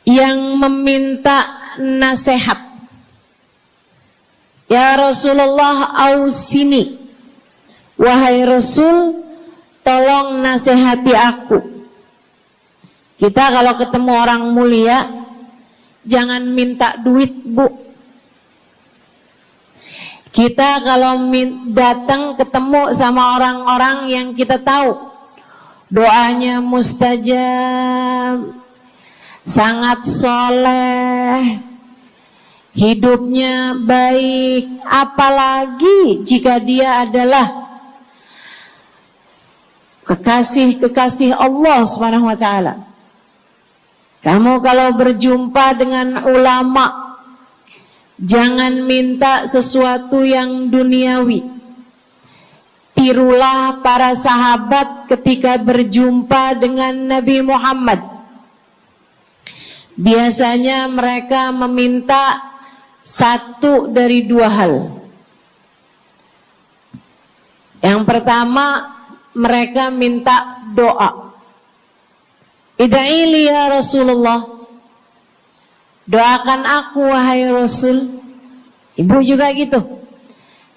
yang meminta nasihat, ya Rasulullah ausini, wahai Rasul, tolong nasihati aku. Kita kalau ketemu orang mulia jangan minta duit, Bu. Kita kalau datang ketemu sama orang-orang yang kita tahu doanya mustajab, sangat soleh, hidupnya baik, apalagi jika dia adalah kekasih-kekasih Allah Subhanahu wa taala. Kamu kalau berjumpa dengan ulama, jangan minta sesuatu yang duniawi. Tirulah para sahabat ketika berjumpa dengan Nabi Muhammad. biasanya mereka meminta satu dari dua hal. Yang pertama, mereka minta doa. Ida'ili ya Rasulullah, doakan aku wahai Rasul. Ibu juga gitu.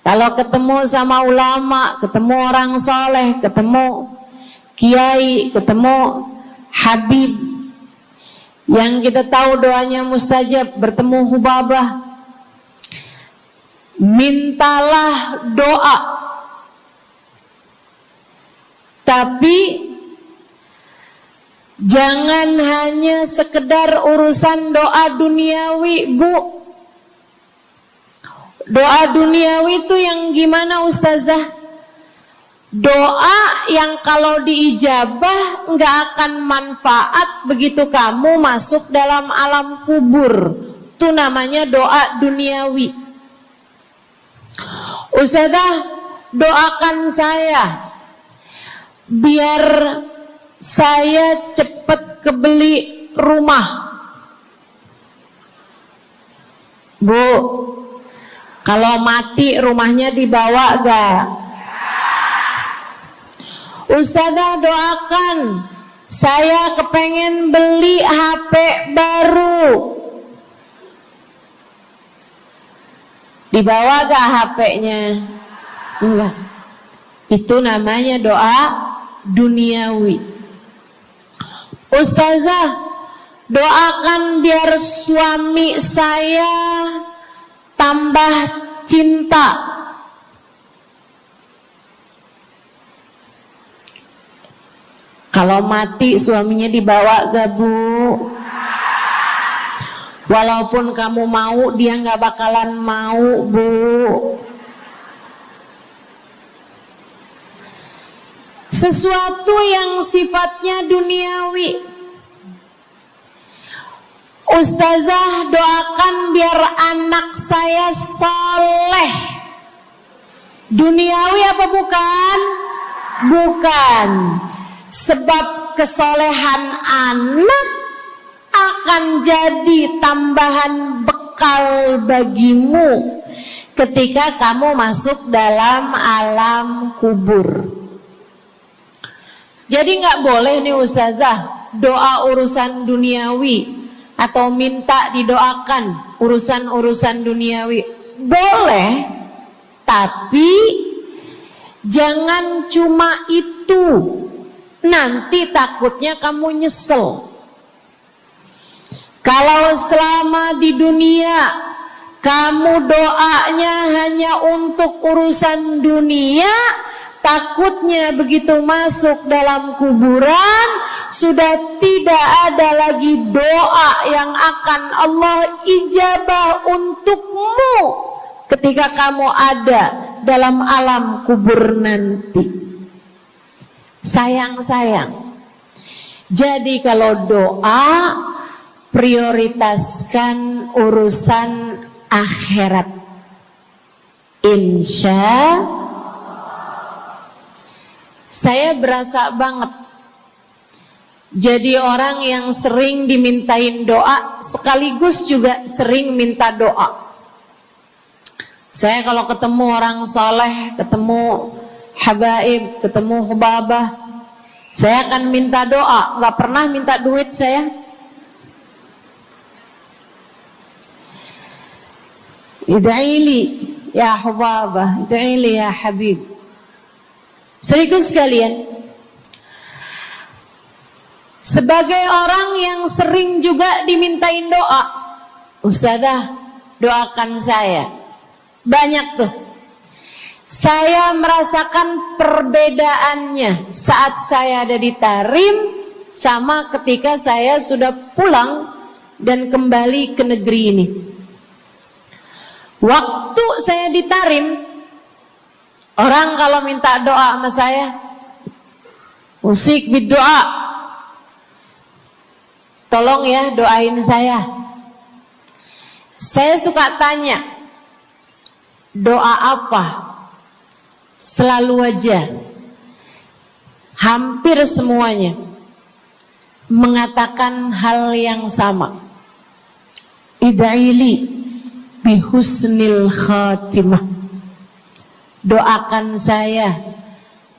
Kalau ketemu sama ulama, ketemu orang soleh, ketemu kiai, ketemu habib yang kita tahu doanya mustajab, bertemu Hubabah, mintalah doa. Tapi jangan hanya sekedar urusan doa duniawi, Bu. Doa duniawi itu yang gimana Ustazah? Doa yang kalau diijabah nggak akan manfaat begitu kamu masuk dalam alam kubur. Itu namanya doa duniawi. Ustazah, doakan saya biar saya cepat kebeli rumah. Bu, kalau mati rumahnya dibawa gak? Ustazah, doakan saya kepengen beli HP baru. Dibawa gak HP-nya? Enggak. Itu namanya doa duniawi. Ustazah, doakan biar suami saya tambah cinta. Kalau mati suaminya dibawa gak, Bu? Walaupun kamu mau, dia gak bakalan mau, Bu. Sesuatu yang sifatnya duniawi. Ustazah, doakan biar anak saya soleh. Duniawi apa bukan? Bukan. Sebab kesolehan anak akan jadi tambahan bekal bagimu ketika kamu masuk dalam alam kubur. Jadi nggak boleh nih Ustazah doa urusan duniawi atau minta didoakan urusan-urusan duniawi. Boleh, tapi jangan cuma itu. Nanti takutnya kamu nyesel. Kalau selama di dunia kamu doanya hanya untuk urusan dunia, takutnya begitu masuk dalam kuburan sudah tidak ada lagi doa yang akan Allah ijabah untukmu ketika kamu ada dalam alam kubur nanti. Sayang. Jadi kalau doa, prioritaskan urusan akhirat. Insya saya berasa banget jadi orang yang sering dimintain doa sekaligus juga sering minta doa. Saya kalau ketemu orang soleh, ketemu habaib, ketemu hubabah, saya akan minta doa, nggak pernah minta duit saya. Ida'ili ya hubabah, ida'ili ya habib. Serius sekalian, sebagai orang yang sering juga dimintain doa, Ustazah doakan saya. Banyak tuh. Saya merasakan perbedaannya saat saya ada di Tarim sama ketika saya sudah pulang dan kembali ke negeri ini. Waktu saya di Tarim, orang kalau minta doa sama saya, usik berdoa, tolong ya doain saya. Saya suka tanya, doa apa? Selalu aja, hampir semuanya mengatakan hal yang sama. id'ili bihusnil khatimah. Doakan saya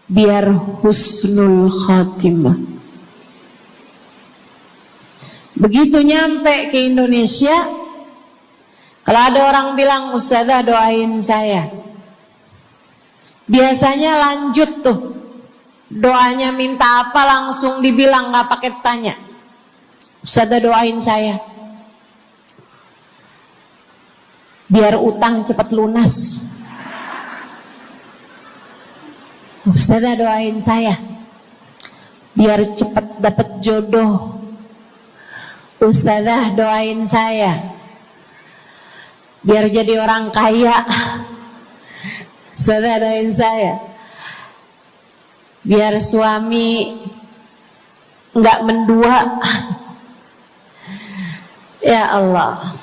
biar husnul khatimah. Begitu nyampe ke Indonesia, kalau ada orang bilang, Ustazah doain saya, biasanya lanjut tuh, doanya minta apa langsung dibilang, gak pakai tanya. Ustazah doain saya biar utang cepat lunas. Ustazah doain saya biar cepat dapat jodoh. Ustazah doain saya biar jadi orang kaya. Ustazah doain saya biar suami nggak mendua. Ya Allah,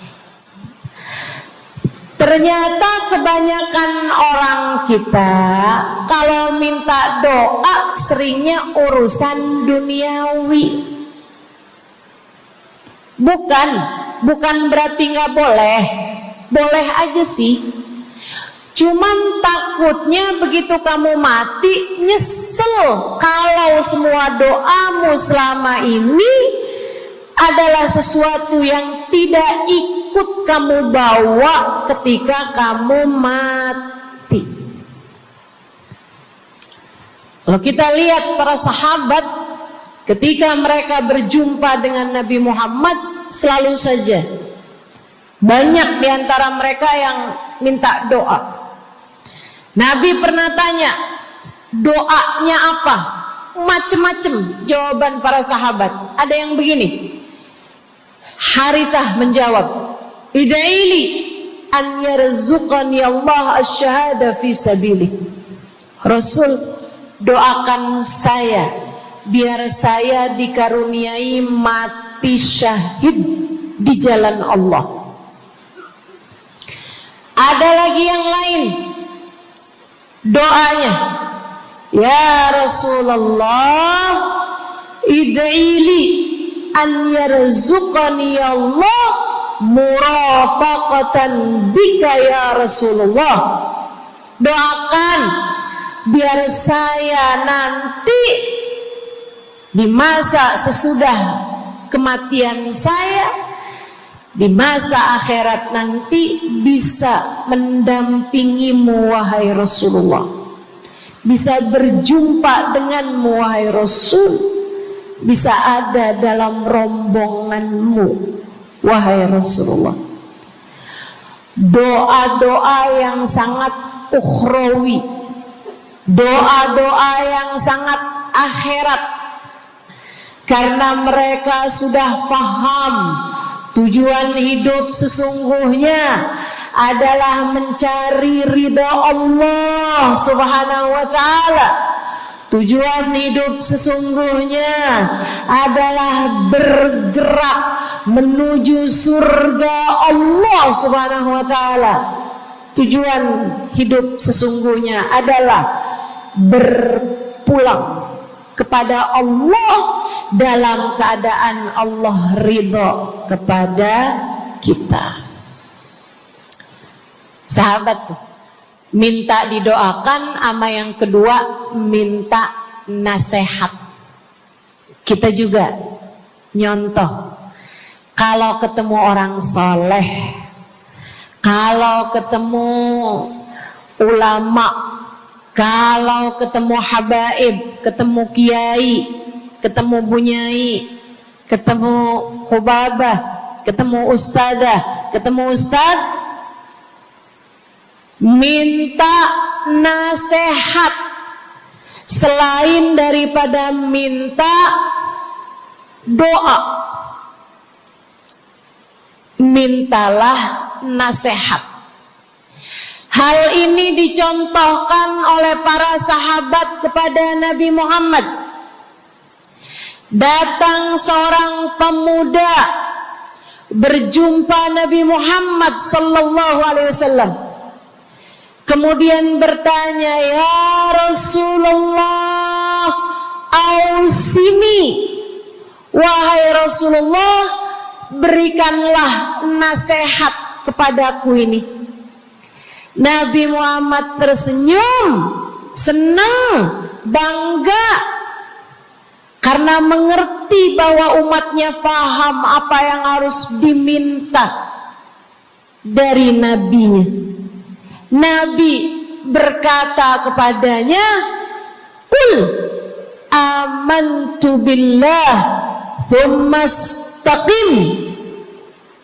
ternyata kebanyakan orang kita kalau minta doa seringnya urusan duniawi. Bukan berarti nggak boleh, boleh aja sih. Cuman takutnya begitu kamu mati nyesel kalau semua doamu selama ini adalah sesuatu yang tidak ikut kamu bawa ketika kamu mati. Kalau kita lihat para sahabat ketika mereka berjumpa dengan Nabi Muhammad, selalu saja banyak di antara mereka yang minta doa. Nabi pernah tanya, doanya apa? Macem-macem jawaban para sahabat. Ada yang begini, Harithah menjawab, id'ili an yarzuqani Allah asyhada fi sabilih. Rasul, doakan saya biar saya dikaruniai mati syahid di jalan Allah. Ada lagi yang lain doanya, ya Rasulullah, id'ili an yarzuqani Allah murafaqatan bika ya Rasulullah. Doakan biar saya nanti di masa sesudah kematian saya, di masa akhirat nanti bisa mendampingimu wahai Rasulullah, bisa berjumpa denganmu wahai Rasul, bisa ada dalam rombonganmu wahai Rasulullah. Doa-doa yang sangat ukhrawi, doa-doa yang sangat akhirat, karena mereka sudah faham tujuan hidup sesungguhnya adalah mencari ridha Allah Subhanahu wa ta'ala. Tujuan hidup sesungguhnya adalah bergerak menuju surga Allah Subhanahu wa ta'ala. Tujuan hidup sesungguhnya adalah berpulang kepada Allah dalam keadaan Allah ridha kepada kita. Sahabat tuh minta didoakan, sama yang kedua minta nasihat. Kita juga nyontoh, kalau ketemu orang soleh, kalau ketemu ulama, kalau ketemu habaib, ketemu kiai, ketemu bunyai, ketemu khubabah, ketemu ustadzah, ketemu ustadz, minta nasihat. Selain daripada minta doa, mintalah nasihat. Hal ini dicontohkan oleh para sahabat kepada Nabi Muhammad. Datang seorang pemuda berjumpa Nabi Muhammad sallallahu alaihi wasallam. Kemudian bertanya, ya Rasulullah, ausini, wahai Rasulullah, berikanlah nasihat kepadaku ini. Nabi Muhammad tersenyum, senang, bangga, karena mengerti bahwa umatnya faham apa yang harus diminta dari nabinya. Nabi berkata kepadanya, "Qul amantu billah tsumma istaqim."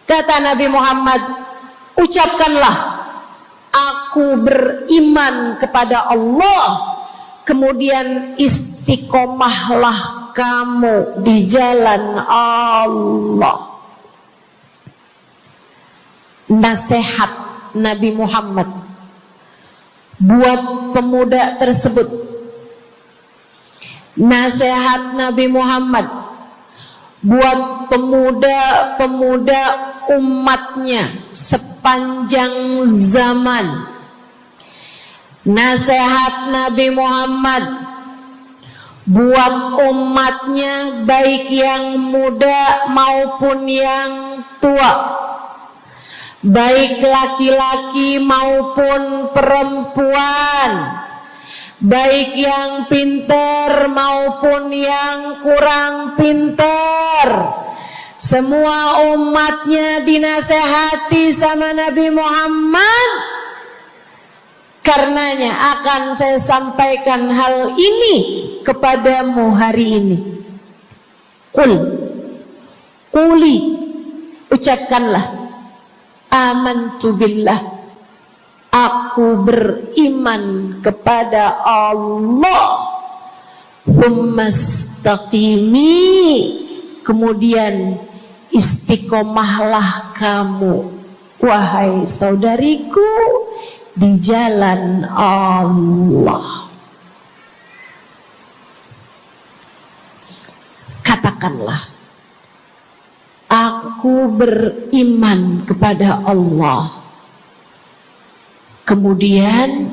Kata Nabi Muhammad, ucapkanlah, aku beriman kepada Allah, kemudian istiqomahlah kamu di jalan Allah. Nasihat Nabi Muhammad buat pemuda tersebut. Nasihat Nabi Muhammad buat pemuda-pemuda umatnya sepanjang zaman. Nasihat Nabi Muhammad buat umatnya, baik yang muda maupun yang tua, baik laki-laki maupun perempuan, baik yang pintar maupun yang kurang pintar. Semua umatnya dinasehati sama Nabi Muhammad. Karenanya akan saya sampaikan hal ini kepadamu hari ini. Quli, ucapkanlah, amantu billah, aku beriman kepada Allah. Tsumma istaqimi, kemudian istiqomahlah kamu, wahai saudariku, di jalan Allah. Katakanlah, aku beriman kepada Allah, kemudian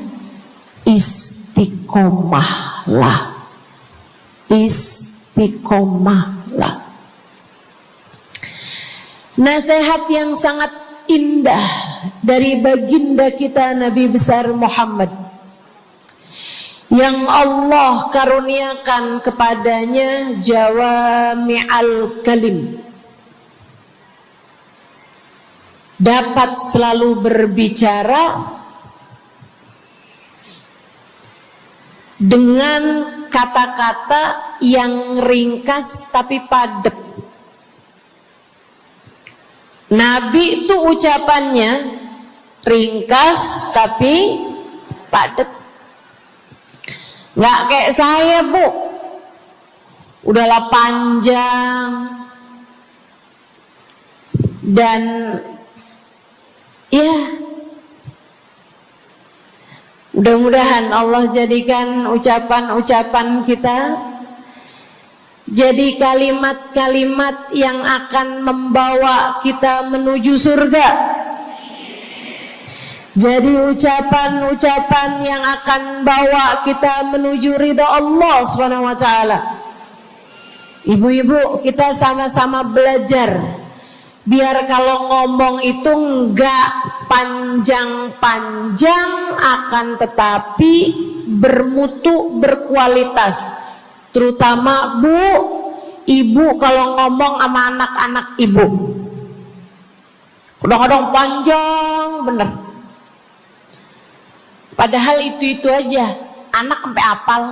istiqomahlah. Istiqomahlah. Nasihat yang sangat indah dari baginda kita Nabi besar Muhammad, yang Allah karuniakan kepadanya jawami'al kalim, dapat selalu berbicara dengan kata-kata yang ringkas tapi padat. Nabi itu ucapannya ringkas tapi padat. Nggak kayak saya, Bu, udahlah panjang dan ya, mudah-mudahan Allah jadikan ucapan-ucapan kita jadi kalimat-kalimat yang akan membawa kita menuju surga. Jadi ucapan-ucapan yang akan bawa kita menuju ridha Allah SWT. Ibu-ibu, kita sama-sama belajar, biar kalau ngomong itu enggak panjang-panjang, akan tetapi bermutu, berkualitas. Terutama Bu, ibu kalau ngomong sama anak-anak ibu, kadang-kadang panjang bener. Padahal itu aja, anak sampai hafal.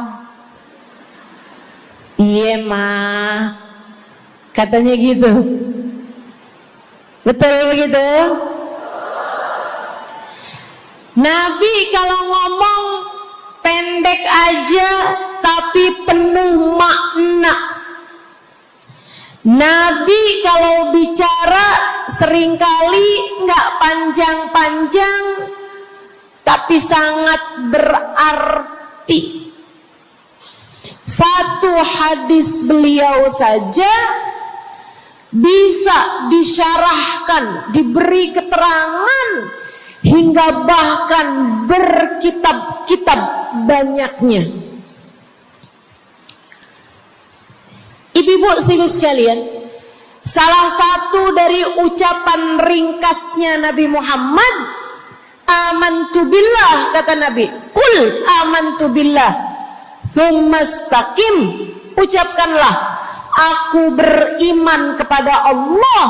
Iya mah, katanya gitu. Betul begitu? Nabi kalau ngomong pendek aja tapi penuh makna. Nabi kalau bicara seringkali nggak panjang-panjang tapi sangat berarti. Satu hadis beliau saja bisa disyarahkan, diberi keterangan, hingga bahkan berkitab-kitab banyaknya. Ibu-ibu sekalian, Salah satu dari ucapan ringkasnya Nabi Muhammad, amantu billah, kata Nabi, qul amantu billah tsumma istaqim, ucapkanlah aku beriman kepada Allah,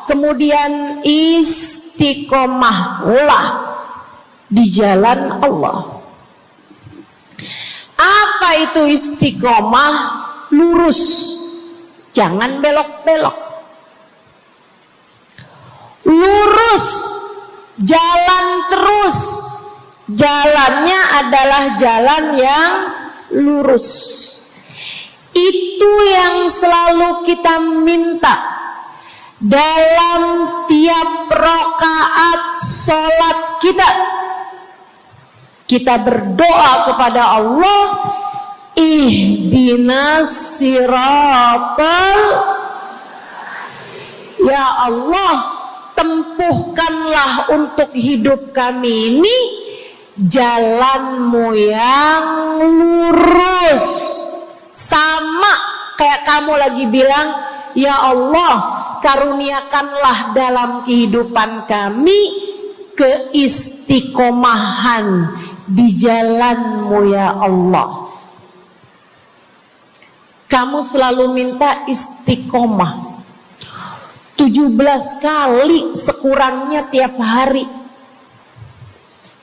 kemudian istiqomahlah di jalan Allah. Apa itu istiqomah? Lurus, jangan belok-belok. Lurus, jalan terus. Jalannya adalah jalan yang lurus. Itu yang selalu kita minta dalam tiap rakaat sholat kita. Kita berdoa kepada Allah, ihdinas siratal, ya Allah, tempuhkanlah untuk hidup kami ini jalan-Mu yang lurus. Sama kayak kamu lagi bilang, ya Allah, karuniakanlah dalam kehidupan kami keistiqomahan di jalan-Mu ya Allah. Kamu selalu minta istiqomah 17 kali sekurangnya tiap hari.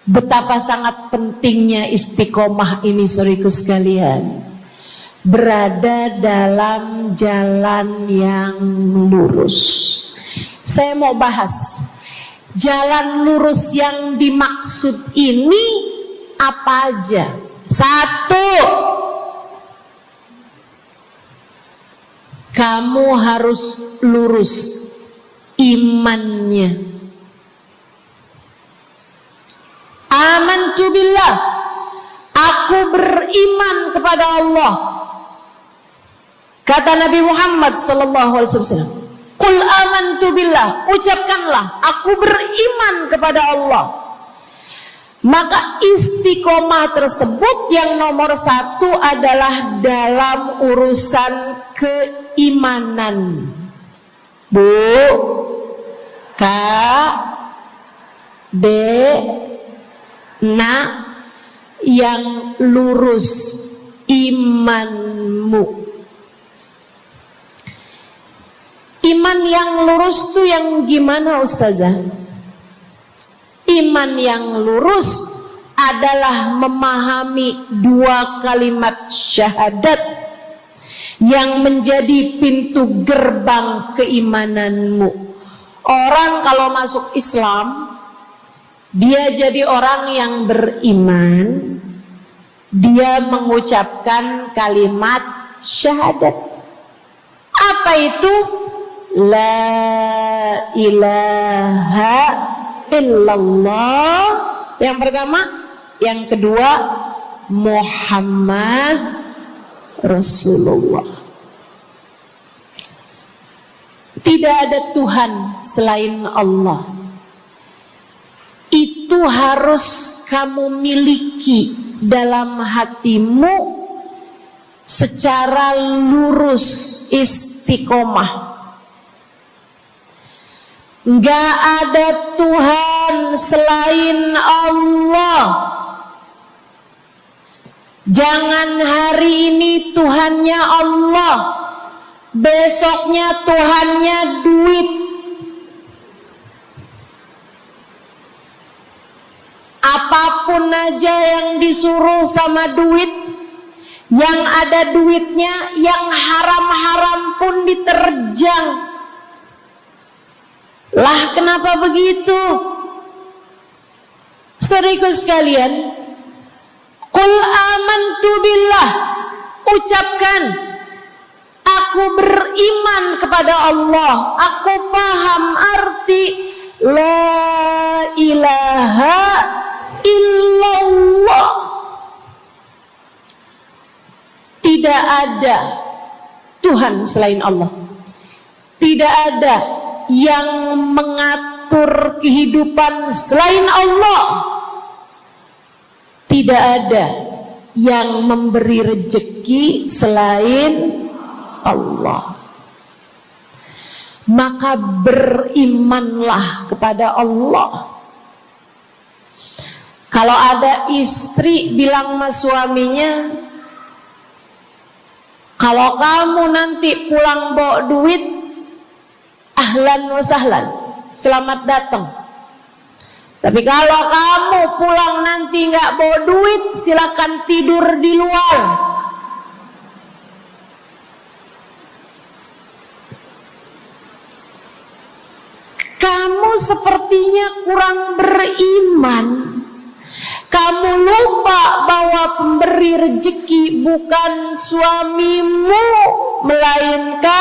Betapa sangat pentingnya istiqomah ini, saudaraku sekalian. Berada dalam jalan yang lurus. Saya mau bahas jalan lurus yang dimaksud ini apa aja. 1, kamu harus lurus imannya. Amantu billah, aku beriman kepada Allah. Kata Nabi Muhammad sallallahu alaihi wasallam, qul amantu billah, ucapkanlah aku beriman kepada Allah. Maka istiqomah tersebut yang nomor 1 adalah dalam urusan keimanan. Bu, Kak, Dek, Nak, yang lurus imanmu. Iman yang lurus tuh yang gimana, Ustazah? Iman yang lurus adalah memahami 2 kalimat syahadat yang menjadi pintu gerbang keimananmu. Orang kalau masuk Islam, dia jadi orang yang beriman, dia mengucapkan kalimat syahadat. Apa itu? La ilaha illallah. Yang pertama, yang kedua, Muhammad Rasulullah. Tidak ada Tuhan selain Allah. Itu harus kamu miliki dalam hatimu secara lurus, istiqomah. Enggak ada Tuhan selain Allah. Jangan hari ini Tuhannya Allah, besoknya Tuhannya duit. Apapun aja yang disuruh sama duit, yang ada duitnya, yang haram-haram pun diterjang. Lah kenapa begitu? Saudaraku sekalian, qul amantu billah, ucapkan aku beriman kepada Allah, aku faham arti la ilaha illallah. Tidak ada Tuhan selain Allah. Tidak ada yang mengatur kehidupan selain Allah. Tidak ada yang memberi rezeki selain Allah. maka berimanlah kepada Allah. Kalau ada istri bilang sama suaminya, kalau kamu nanti pulang bawa duit, ahlan wa sahlan, selamat datang. Tapi kalau kamu pulang nanti nggak bawa duit, silakan tidur di luar. Kamu sepertinya kurang beriman. Kamu lupa bahwa pemberi rezeki bukan suamimu, melainkan